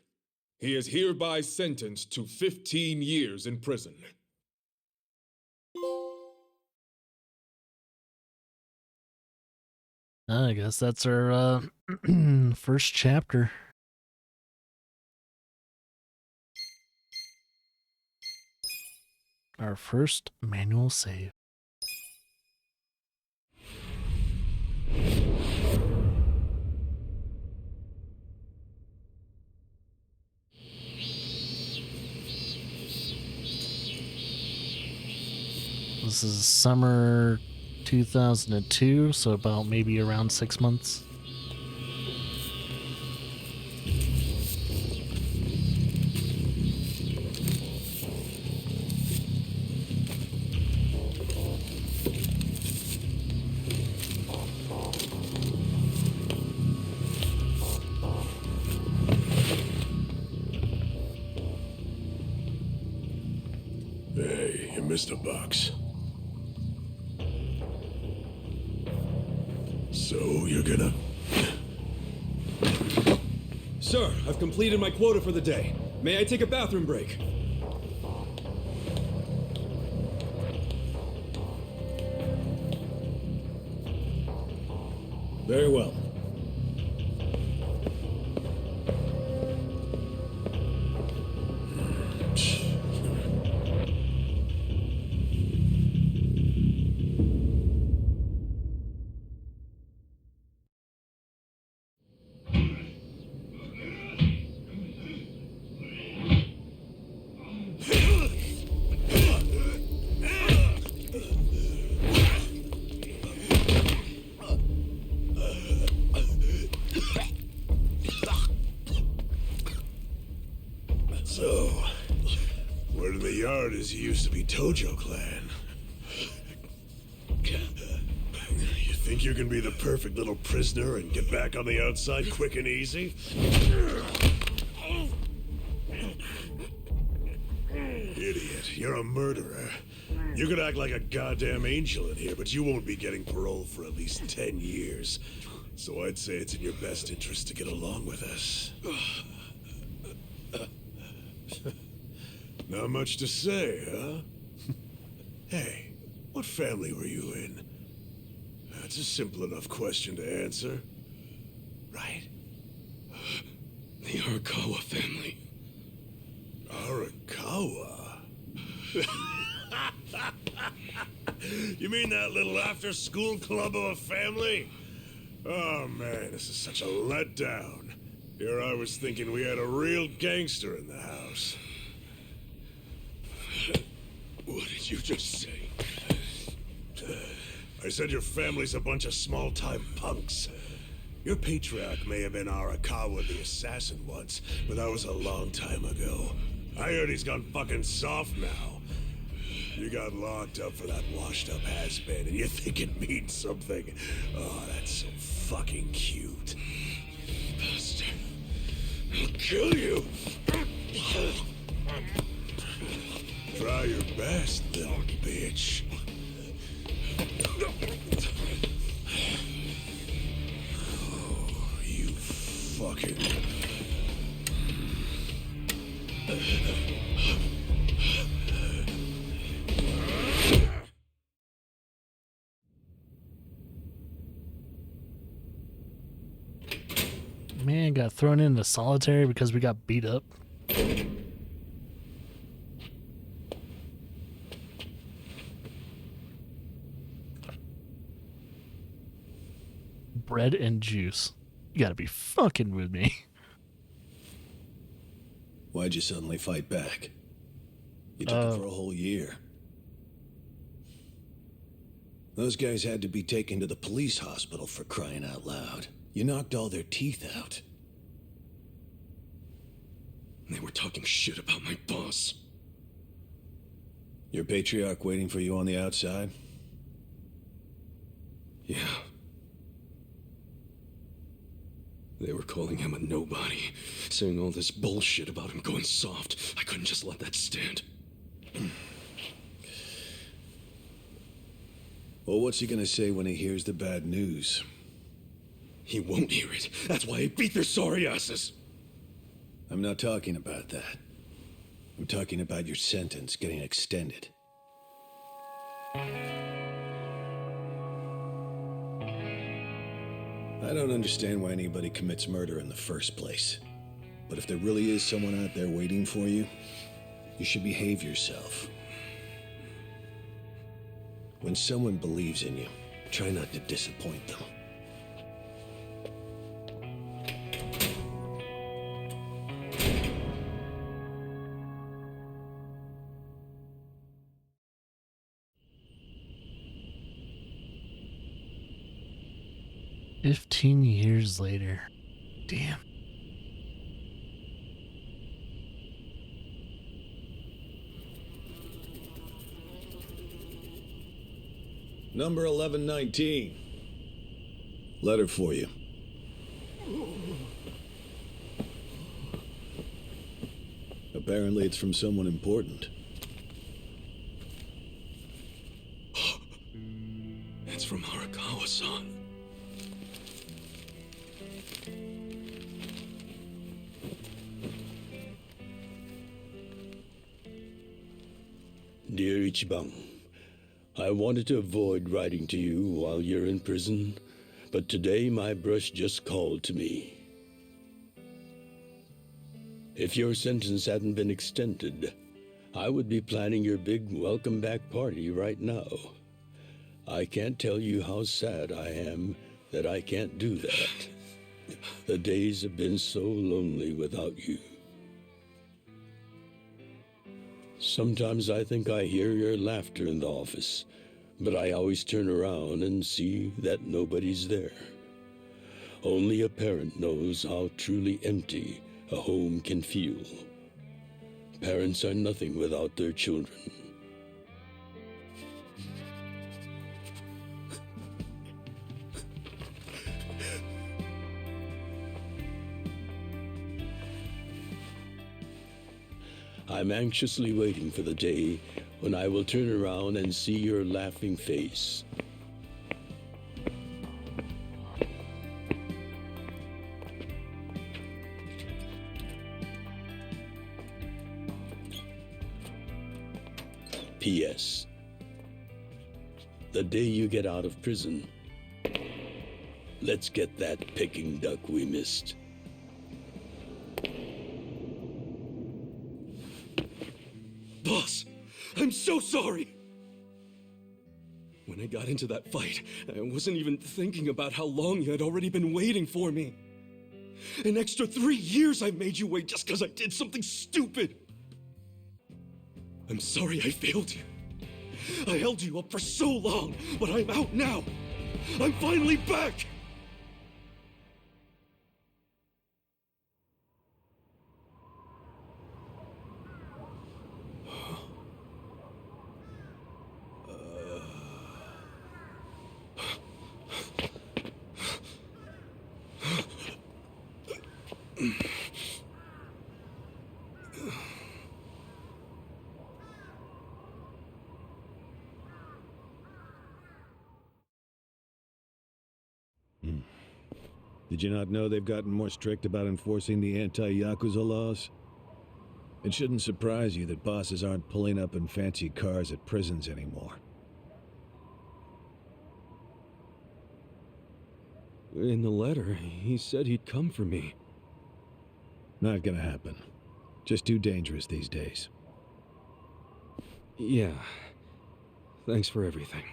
Speaker 11: He is hereby sentenced to 15 years in prison.
Speaker 1: I guess that's our first chapter. Our first manual save. This is summer 2002, so about maybe around 6 months.
Speaker 3: You missed a box. So you're gonna...
Speaker 5: Sir, I've completed my quota for the day. May I take a bathroom break?
Speaker 3: Very well. So, word in the yard is you used to be Tojo Clan. You think you can be the perfect little prisoner and get back on the outside quick and easy? Idiot, you're a murderer. You could act like a goddamn angel in here, but you won't be getting parole for at least 10 years. So I'd say it's in your best interest to get along with us. Not much to say, huh? Hey, what family were you in? That's a simple enough question to answer. Right?
Speaker 5: The Arakawa family.
Speaker 3: Arakawa? You mean that little after-school club of a family? Oh man, this is such a letdown. Here I was thinking we had a real gangster in the house.
Speaker 5: What did you just say?
Speaker 3: I said your family's a bunch of small-time punks. Your patriarch may have been Arakawa the assassin once, but that was a long time ago. I heard he's gone fucking soft now. You got locked up for that washed-up has-been, and you think it means something. Oh, that's so fucking cute.
Speaker 5: Bastard.
Speaker 3: I'll kill you. Try your best, little bitch. Oh, you fucking...
Speaker 1: Man got thrown into solitary because we got beat up. Bread and juice. You gotta be fucking with me.
Speaker 3: Why'd you suddenly fight back? You took it for a whole year. Those guys had to be taken to the police hospital for crying out loud. You knocked all their teeth out.
Speaker 5: They were talking shit about my boss.
Speaker 3: Your patriarch waiting for you on the outside?
Speaker 5: Yeah. They were calling him a nobody, saying all this bullshit about him going soft. I couldn't just let that stand.
Speaker 3: Well, what's he gonna say when he hears the bad news?
Speaker 5: He won't hear it. That's why he beat their sorry asses.
Speaker 3: I'm not talking about that. I'm talking about your sentence getting extended. I don't understand why anybody commits murder in the first place. But if there really is someone out there waiting for you, you should behave yourself. When someone believes in you, try not to disappoint them.
Speaker 1: "15 years later." Damn.
Speaker 3: Number 1119. Letter for you. Apparently it's from someone important.
Speaker 5: son.
Speaker 6: Dear Ichiban, I wanted to avoid writing to you while you're in prison, but today my brush just called to me. If your sentence hadn't been extended, I would be planning your big welcome back party right now. I can't tell you how sad I am that I can't do that. The days have been so lonely without you. Sometimes I think I hear your laughter in the office, but I always turn around and see that nobody's there. Only a parent knows how truly empty a home can feel. Parents are nothing without their children. I'm anxiously waiting for the day when I will turn around and see your laughing face. P.S. The day you get out of prison, let's get that Peking duck we missed.
Speaker 5: Boss, I'm so sorry! When I got into that fight, I wasn't even thinking about how long you had already been waiting for me. An extra 3 years I made you wait just because I did something stupid. I'm sorry I failed you. I held you up for so long, but I'm out now. I'm finally back!
Speaker 2: Did you not know they've gotten more strict about enforcing the anti-Yakuza laws? It shouldn't surprise you that bosses aren't pulling up in fancy cars at prisons anymore.
Speaker 5: In the letter, he said he'd come for me.
Speaker 2: Not gonna happen. Just too dangerous these days.
Speaker 5: Yeah. Thanks for everything.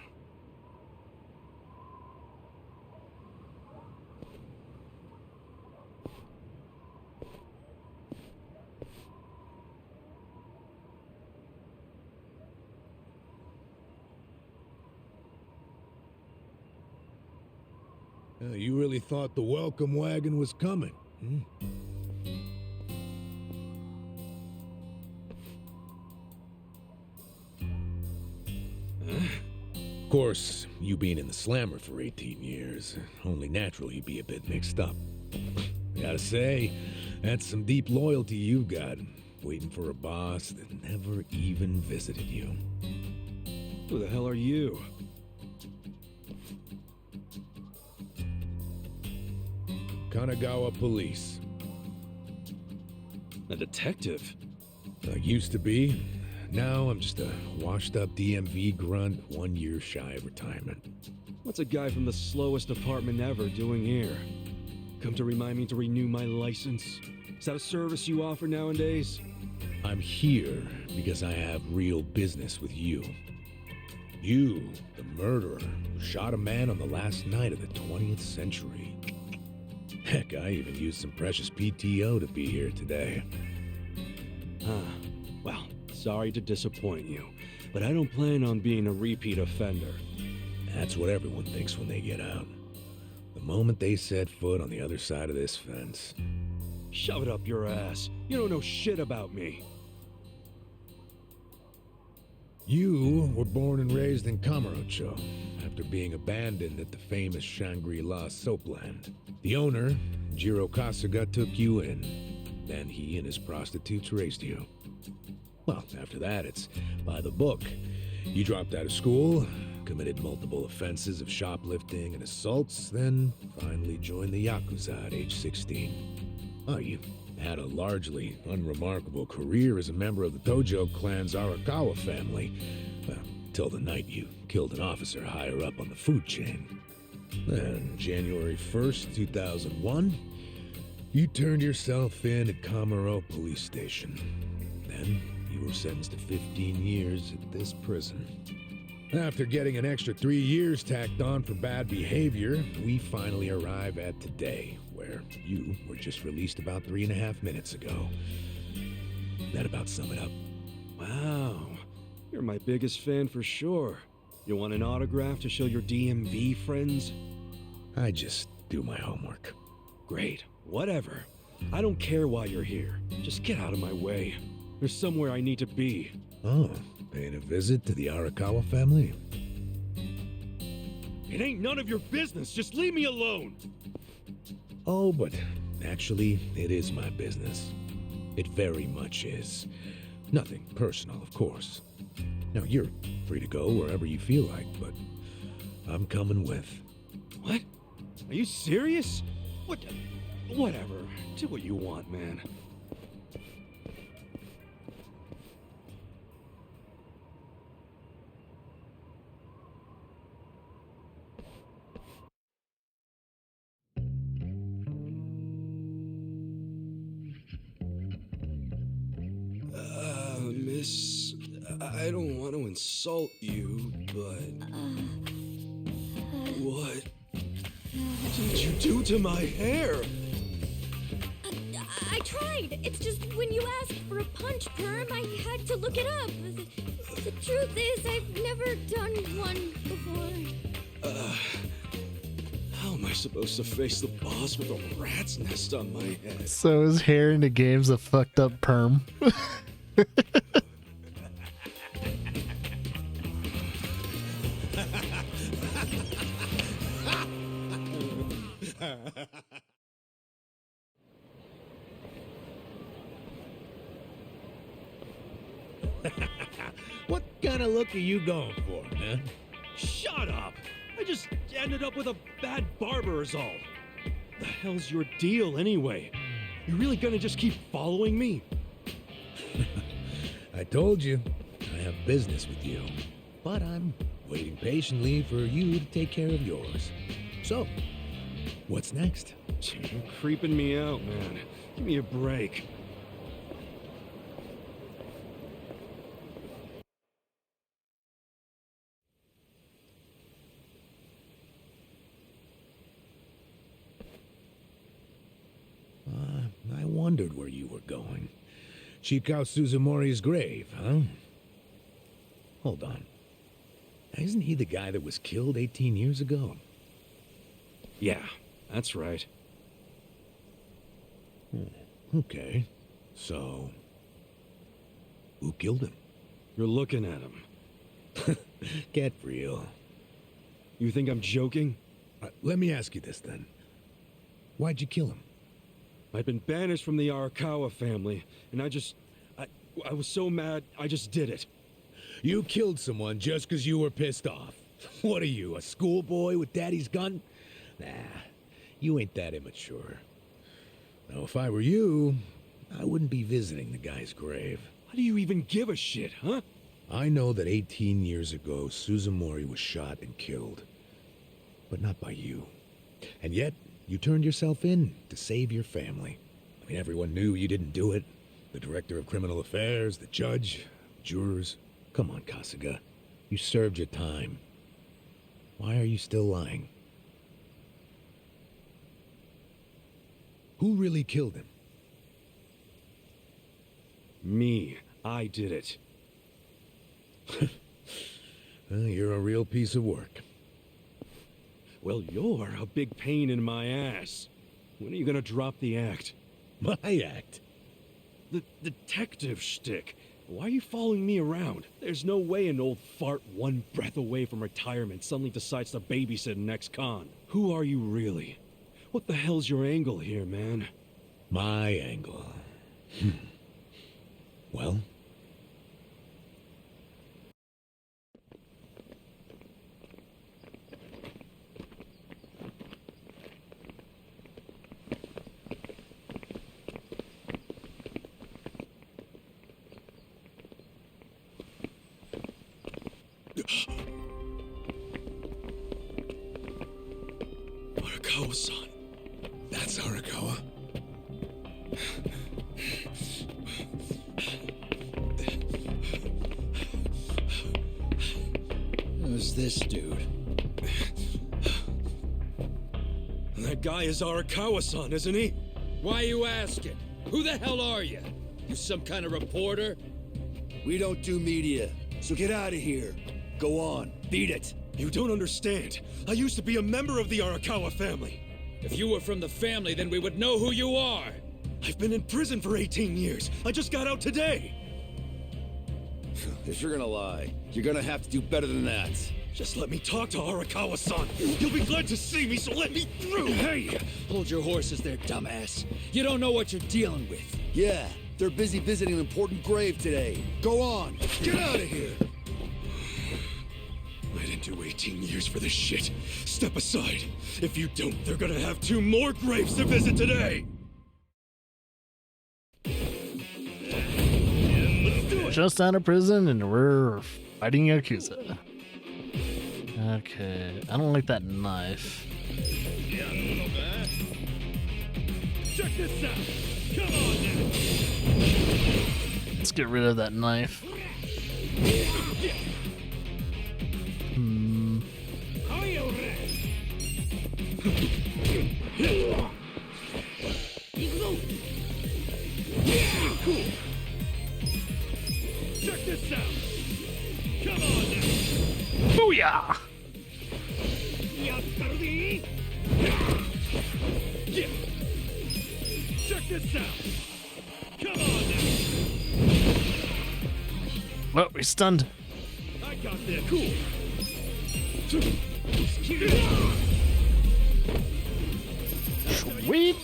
Speaker 12: You really thought the welcome wagon was coming, hmm? Of course, you being in the slammer for 18 years, only natural you'd be a bit mixed up. I gotta say, that's some deep loyalty you got, waiting for a boss that never even visited you.
Speaker 5: Who the hell are you?
Speaker 12: Kanagawa Police.
Speaker 5: A detective?
Speaker 12: I used to be. Now I'm just a washed-up DMV grunt 1 year shy of retirement.
Speaker 5: What's a guy from the slowest department ever doing here? Come to remind me to renew my license? Is that a service you offer nowadays?
Speaker 12: I'm here because I have real business with you. You, the murderer, who shot a man on the last night of the 20th century. Heck, I even used some precious PTO to be here today.
Speaker 5: Well, sorry to disappoint you, but I don't plan on being a repeat offender.
Speaker 12: That's what everyone thinks when they get out. The moment they set foot on the other side of this fence.
Speaker 5: Shove it up your ass. You don't know shit about me.
Speaker 12: You were born and raised in Kamurocho, after being abandoned at the famous Shangri-La soapland. The owner, Jiro Kasuga, took you in. Then he and his prostitutes raised you. Well, after that, it's by the book. You dropped out of school, committed multiple offenses of shoplifting and assaults, then finally joined the Yakuza at age 16. Oh, you had a largely unremarkable career as a member of the Tojo clan's Arakawa family, till the night you killed an officer higher up on the food chain. Then, January 1st, 2001, you turned yourself in at Kamaro Police Station. Then, you were sentenced to 15 years at this prison. After getting an extra 3 years tacked on for bad behavior, we finally arrive at today, where you were just released about 3.5 minutes ago. That about sum it up.
Speaker 5: Wow. You're my biggest fan for sure. You want an autograph to show your DMV friends?
Speaker 12: I just do my homework.
Speaker 5: Great. Whatever. I don't care why you're here. Just get out of my way. There's somewhere I need to be.
Speaker 12: Oh, paying a visit to the Arakawa family?
Speaker 5: It ain't none of your business. Just leave me alone.
Speaker 12: Oh, but actually, it is my business. It very much is. Nothing personal, of course. Now, you're free to go wherever you feel like, but I'm coming with.
Speaker 5: What? Are you serious? What? Whatever. Do what you want, man. Miss, I don't want to insult you, but... What did you do to my hair?
Speaker 7: I tried. It's just when you asked for a punch perm, I had to look it up. The truth is, I've never done one before.
Speaker 5: How am I supposed to face the boss with a rat's nest on my head?
Speaker 1: So his hair in the game's a fucked up perm.
Speaker 12: What kind of look are you going for, man?
Speaker 5: Shut up! I just ended up with a bad barber is all. The hell's your deal anyway? You really gonna just keep following me?
Speaker 12: I told you, I have business with you. But I'm waiting patiently for you to take care of yours. So, what's next?
Speaker 5: You're creeping me out, man. Give me a break.
Speaker 12: I wondered where you were going. Chikao Suzumori's grave, huh? Hold on. Isn't he the guy that was killed 18 years ago?
Speaker 5: Yeah, that's right.
Speaker 12: Okay. So, who killed him?
Speaker 5: You're looking at him.
Speaker 12: Get real.
Speaker 5: You think I'm joking?
Speaker 12: Let me ask you this then. Why'd you kill him?
Speaker 5: I'd been banished from the Arakawa family, and I was so mad, I just did it.
Speaker 12: You killed someone just because you were pissed off. What are you, a schoolboy with daddy's gun? Nah, you ain't that immature. Now, if I were you, I wouldn't be visiting the guy's grave.
Speaker 5: How do you even give a shit, huh?
Speaker 12: I know that 18 years ago, Suzumori was shot and killed. But not by you. And yet, you turned yourself in to save your family. I mean, everyone knew you didn't do it. The director of criminal affairs, the judge, jurors. Come on, Kasuga. You served your time. Why are you still lying? Who really killed him?
Speaker 5: Me. I did it.
Speaker 12: You're a real piece of work.
Speaker 5: Well, you're a big pain in my ass. When are you gonna drop the act?
Speaker 12: My act?
Speaker 5: The detective shtick. Why are you following me around? There's no way an old fart one breath away from retirement suddenly decides to babysit an ex-con. Who are you really? What the hell's your angle here, man?
Speaker 12: My angle. Well?
Speaker 5: Arakawa-san.
Speaker 12: That's Arakawa.
Speaker 10: Who's this dude?
Speaker 5: That guy is Arakawa-san, isn't he?
Speaker 9: Why are you asking? Who the hell are you? You some kind of reporter?
Speaker 10: We don't do media, so get out of here. Go on, beat it.
Speaker 5: You don't understand. I used to be a member of the Arakawa family.
Speaker 9: If you were from the family, then we would know who you are.
Speaker 5: I've been in prison for 18 years. I just got out today.
Speaker 10: If you're gonna lie, you're gonna have to do better than that.
Speaker 5: Just let me talk to Arakawa-san. He'll be glad to see me, so let me through.
Speaker 9: Hey! Hold your horses there, dumbass. You don't know what you're dealing with.
Speaker 10: Yeah, they're busy visiting an important grave today. Go on, get out of here.
Speaker 5: I didn't do 18 years for this shit. Step aside. If you don't, they're gonna have 2 more graves to visit today.
Speaker 1: Just out of prison and we're fighting Yakuza. Okay, I don't like that knife.
Speaker 5: Check this out. Come on now.
Speaker 1: Let's get rid of that knife.
Speaker 5: Cool. Check this out. Come on now.
Speaker 1: Booyah!
Speaker 5: Yeah. Check this out. Come on now.
Speaker 1: Well, we're stunned.
Speaker 5: I got this. Cool.
Speaker 1: Sweet.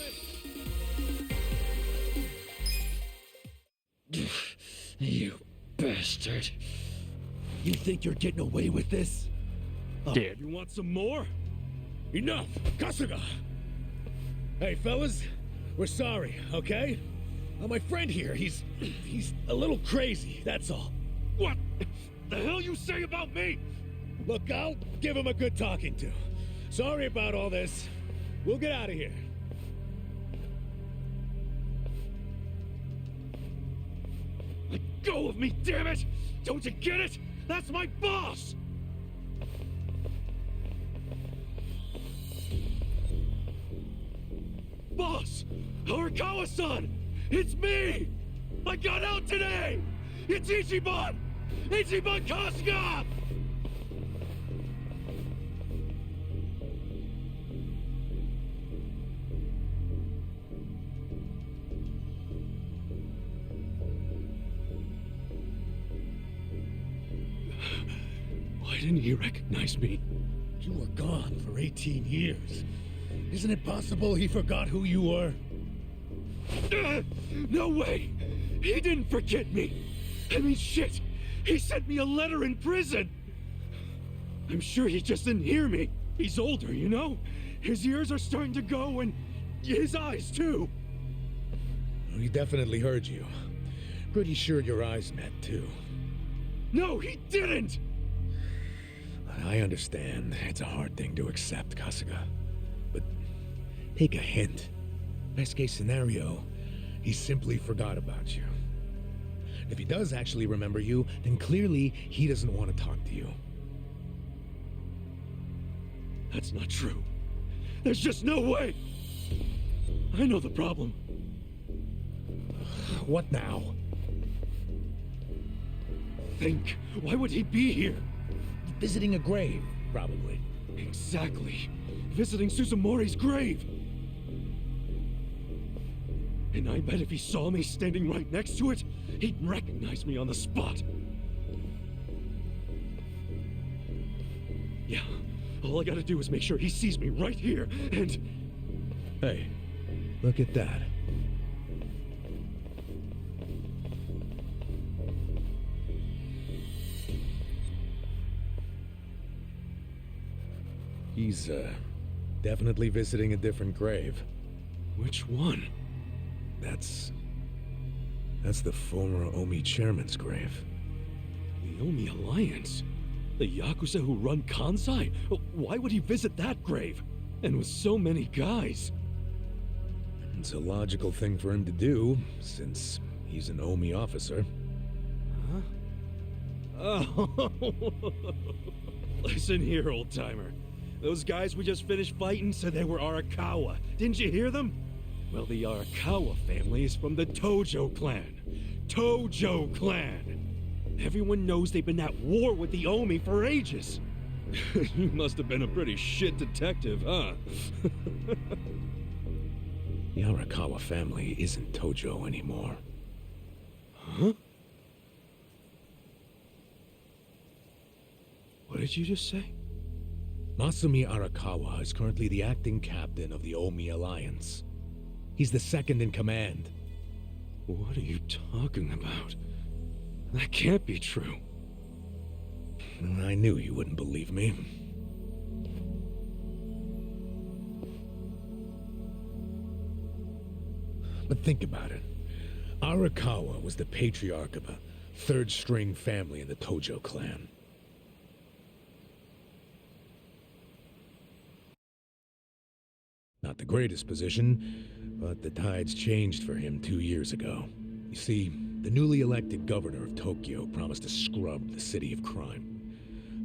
Speaker 9: You bastard.
Speaker 12: You think you're getting away with this?
Speaker 1: Dude.
Speaker 5: You want some more?
Speaker 12: Enough! Kasuga! Hey, fellas, we're sorry, okay? My friend here, he's a little crazy, that's all.
Speaker 5: What the hell you say about me?
Speaker 12: Look, I'll give him a good talking to. Sorry about all this. We'll get out of here.
Speaker 5: Let go of me, damn it! Don't you get it? That's my boss! Boss! Arakawa-san! It's me! I got out today! It's Ichiban! Ichiban Kasuga! Why didn't he recognize me?
Speaker 12: You were gone for 18 years. Isn't it possible he forgot who you were?
Speaker 5: No way! He didn't forget me! I mean, shit! He sent me a letter in prison! I'm sure he just didn't hear me. He's older, you know? His ears are starting to go, and his eyes, too.
Speaker 12: He definitely heard you. Pretty sure your eyes met, too.
Speaker 5: No, he didn't!
Speaker 12: I understand. It's a hard thing to accept, Kasuga. But take a hint. Best case scenario, he simply forgot about you. If he does actually remember you, then clearly he doesn't want to talk to you.
Speaker 5: That's not true. There's just no way! I know the problem.
Speaker 12: What now?
Speaker 5: Think. Why would he be here?
Speaker 12: Visiting a grave, probably.
Speaker 5: Exactly. Visiting Suzumori's grave. And I bet if he saw me standing right next to it, he'd recognize me on the spot. Yeah, all I gotta do is make sure he sees me right here, and...
Speaker 12: Hey, look at that. He's, definitely visiting a different grave.
Speaker 5: Which one?
Speaker 12: That's the former Omi chairman's grave.
Speaker 5: The Omi Alliance? The Yakuza who run Kansai? Why would he visit that grave? And with so many guys?
Speaker 12: It's a logical thing for him to do, since he's an Omi officer.
Speaker 5: Huh? Oh. Listen here, old-timer. Those guys we just finished fighting said they were Arakawa. Didn't you hear them? Well, the Arakawa family is from the Tojo clan. Tojo clan! Everyone knows they've been at war with the Omi for ages. You must have been a pretty shit detective, huh?
Speaker 12: The Arakawa family isn't Tojo anymore.
Speaker 5: Huh? What did you just say?
Speaker 12: Masumi Arakawa is currently the acting captain of the Omi Alliance. He's the second in command.
Speaker 5: What are you talking about? That can't be true.
Speaker 12: I knew you wouldn't believe me. But think about it. Arakawa was the patriarch of a third-string family in the Tojo clan. Not the greatest position, but the tides changed for him 2 years ago. You see, the newly elected governor of Tokyo promised to scrub the city of crime.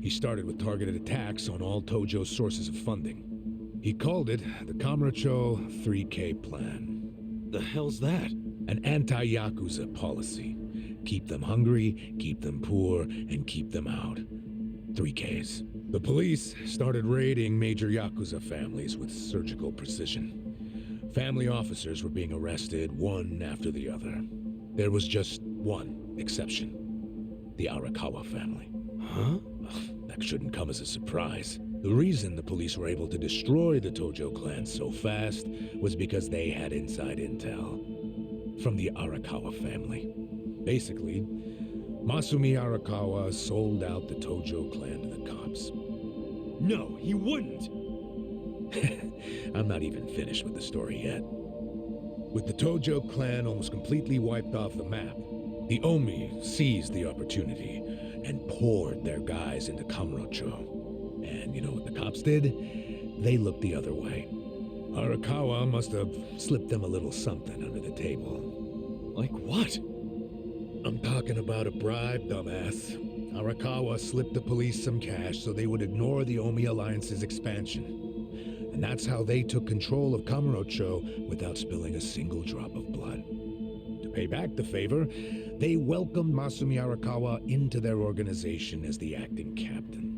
Speaker 12: He started with targeted attacks on all Tojo's sources of funding. He called it the Kamurocho 3K Plan.
Speaker 5: The hell's that?
Speaker 12: An anti-Yakuza policy. Keep them hungry, keep them poor, and keep them out. 3Ks. The police started raiding major Yakuza families with surgical precision. Family officers were being arrested one after the other. There was just one exception. The Arakawa family.
Speaker 5: Huh?
Speaker 12: That shouldn't come as a surprise. The reason the police were able to destroy the Tojo clan so fast was because they had inside intel from the Arakawa family. Basically, Masumi Arakawa sold out the Tojo clan to the cops.
Speaker 5: No, he wouldn't!
Speaker 12: I'm not even finished with the story yet. With the Tojo clan almost completely wiped off the map, the Omi seized the opportunity and poured their guys into Kamurocho. And you know what the cops did? They looked the other way. Arakawa must have slipped them a little something under the table.
Speaker 5: Like what?
Speaker 12: I'm talking about a bribe, dumbass. Arakawa slipped the police some cash so they would ignore the Omi Alliance's expansion. And that's how they took control of Kamurocho without spilling a single drop of blood. To pay back the favor, they welcomed Masumi Arakawa into their organization as the acting captain.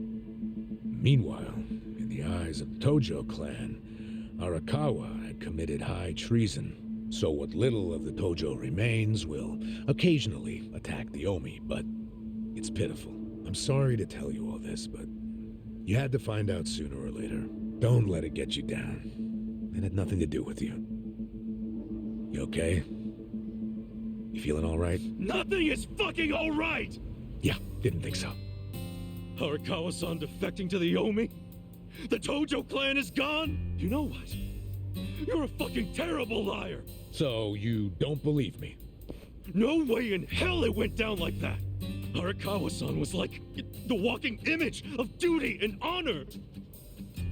Speaker 12: Meanwhile, in the eyes of the Tojo clan, Arakawa had committed high treason. So what little of the Tojo remains will occasionally attack the Omi, but it's pitiful. I'm sorry to tell you all this, but you had to find out sooner or later. Don't let it get you down. It had nothing to do with you. You okay? You feeling all right?
Speaker 5: Nothing is fucking all right!
Speaker 12: Yeah, didn't think so.
Speaker 5: Arakawa-san defecting to the Omi? The Tojo clan is gone? You know what? You're a fucking terrible liar!
Speaker 12: So you don't believe me?
Speaker 5: No way in hell it went down like that! Arakawa-san was like the walking image of duty and honor!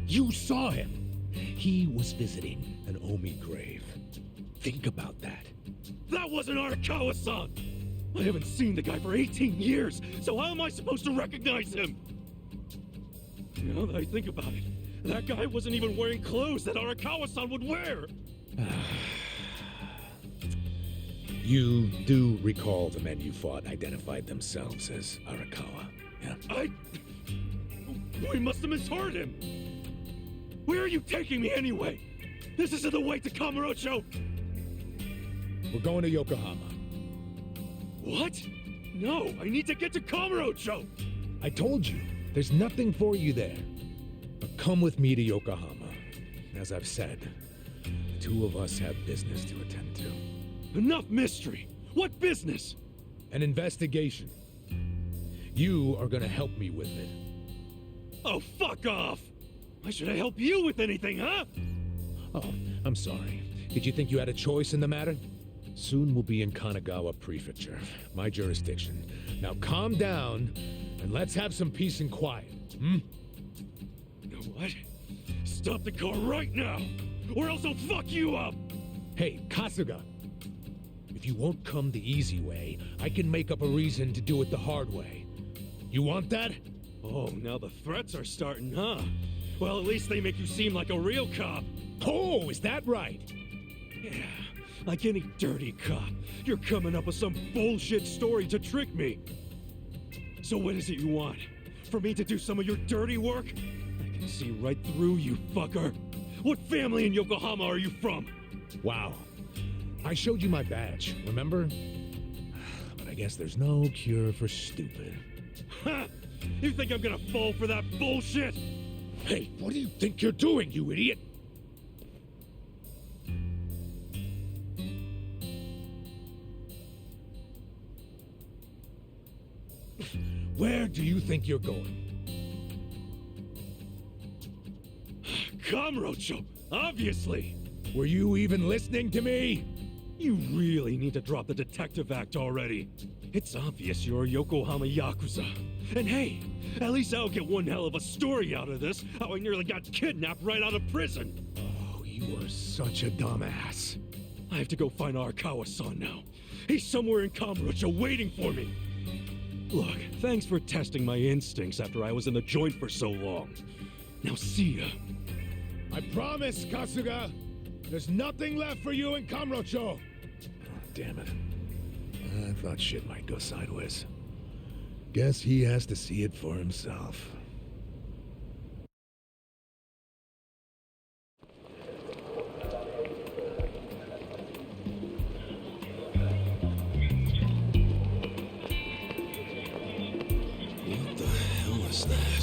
Speaker 12: You saw him! He was visiting an Omi grave. Think about that.
Speaker 5: That wasn't Arakawa-san! I haven't seen the guy for 18 years, so how am I supposed to recognize him? Now that I think about it, that guy wasn't even wearing clothes that Arakawa-san would wear!
Speaker 12: You do recall the men you fought identified themselves as Arakawa, yeah?
Speaker 5: We must have misheard him! Where are you taking me anyway? This isn't the way to Kamurocho!
Speaker 12: We're going to Yokohama.
Speaker 5: What? No, I need to get to Kamurocho!
Speaker 12: I told you, there's nothing for you there. But come with me to Yokohama. As I've said, the two of us have business to attend to.
Speaker 5: Enough mystery! What business?
Speaker 12: An investigation. You are gonna help me with it.
Speaker 5: Oh, fuck off! Why should I help you with anything, huh?
Speaker 12: Oh, I'm sorry. Did you think you had a choice in the matter? Soon we'll be in Kanagawa Prefecture, my jurisdiction. Now calm down And let's have some peace and quiet, hmm?
Speaker 5: You know what? Stop the car right now, or else I'll fuck you up!
Speaker 12: Hey, Kasuga. If you won't come the easy way, I can make up a reason to do it the hard way. You want that?
Speaker 5: Oh, now the threats are starting, huh? Well, at least they make you seem like a real cop.
Speaker 12: Oh, is that right?
Speaker 5: Yeah, like any dirty cop, you're coming up with some bullshit story to trick me. So what is it you want? For me to do some of your dirty work? I can see right through you, fucker. What family in Yokohama are you from?
Speaker 12: Wow. I showed you my badge, remember? But I guess there's no cure for stupid.
Speaker 5: Ha! You think I'm gonna fall for that bullshit?
Speaker 12: Hey, what do you think you're doing, you idiot? Where do you think you're going?
Speaker 5: Kamurocho, obviously!
Speaker 12: Were you even listening to me?
Speaker 5: You really need to drop the detective act already. It's obvious you're a Yokohama Yakuza. And hey, at least I'll get one hell of a story out of this, how I nearly got kidnapped right out of prison.
Speaker 12: Oh, you are such a dumbass.
Speaker 5: I have to go find Arakawa-san now. He's somewhere in Kamurocho waiting for me. Look, thanks for testing my instincts after I was in the joint for so long. Now see ya.
Speaker 12: I promise, Kasuga. There's nothing left for you in Kamurocho. Oh, damn it. I thought shit might go sideways. Guess he has to see it for himself.
Speaker 3: What the hell is that?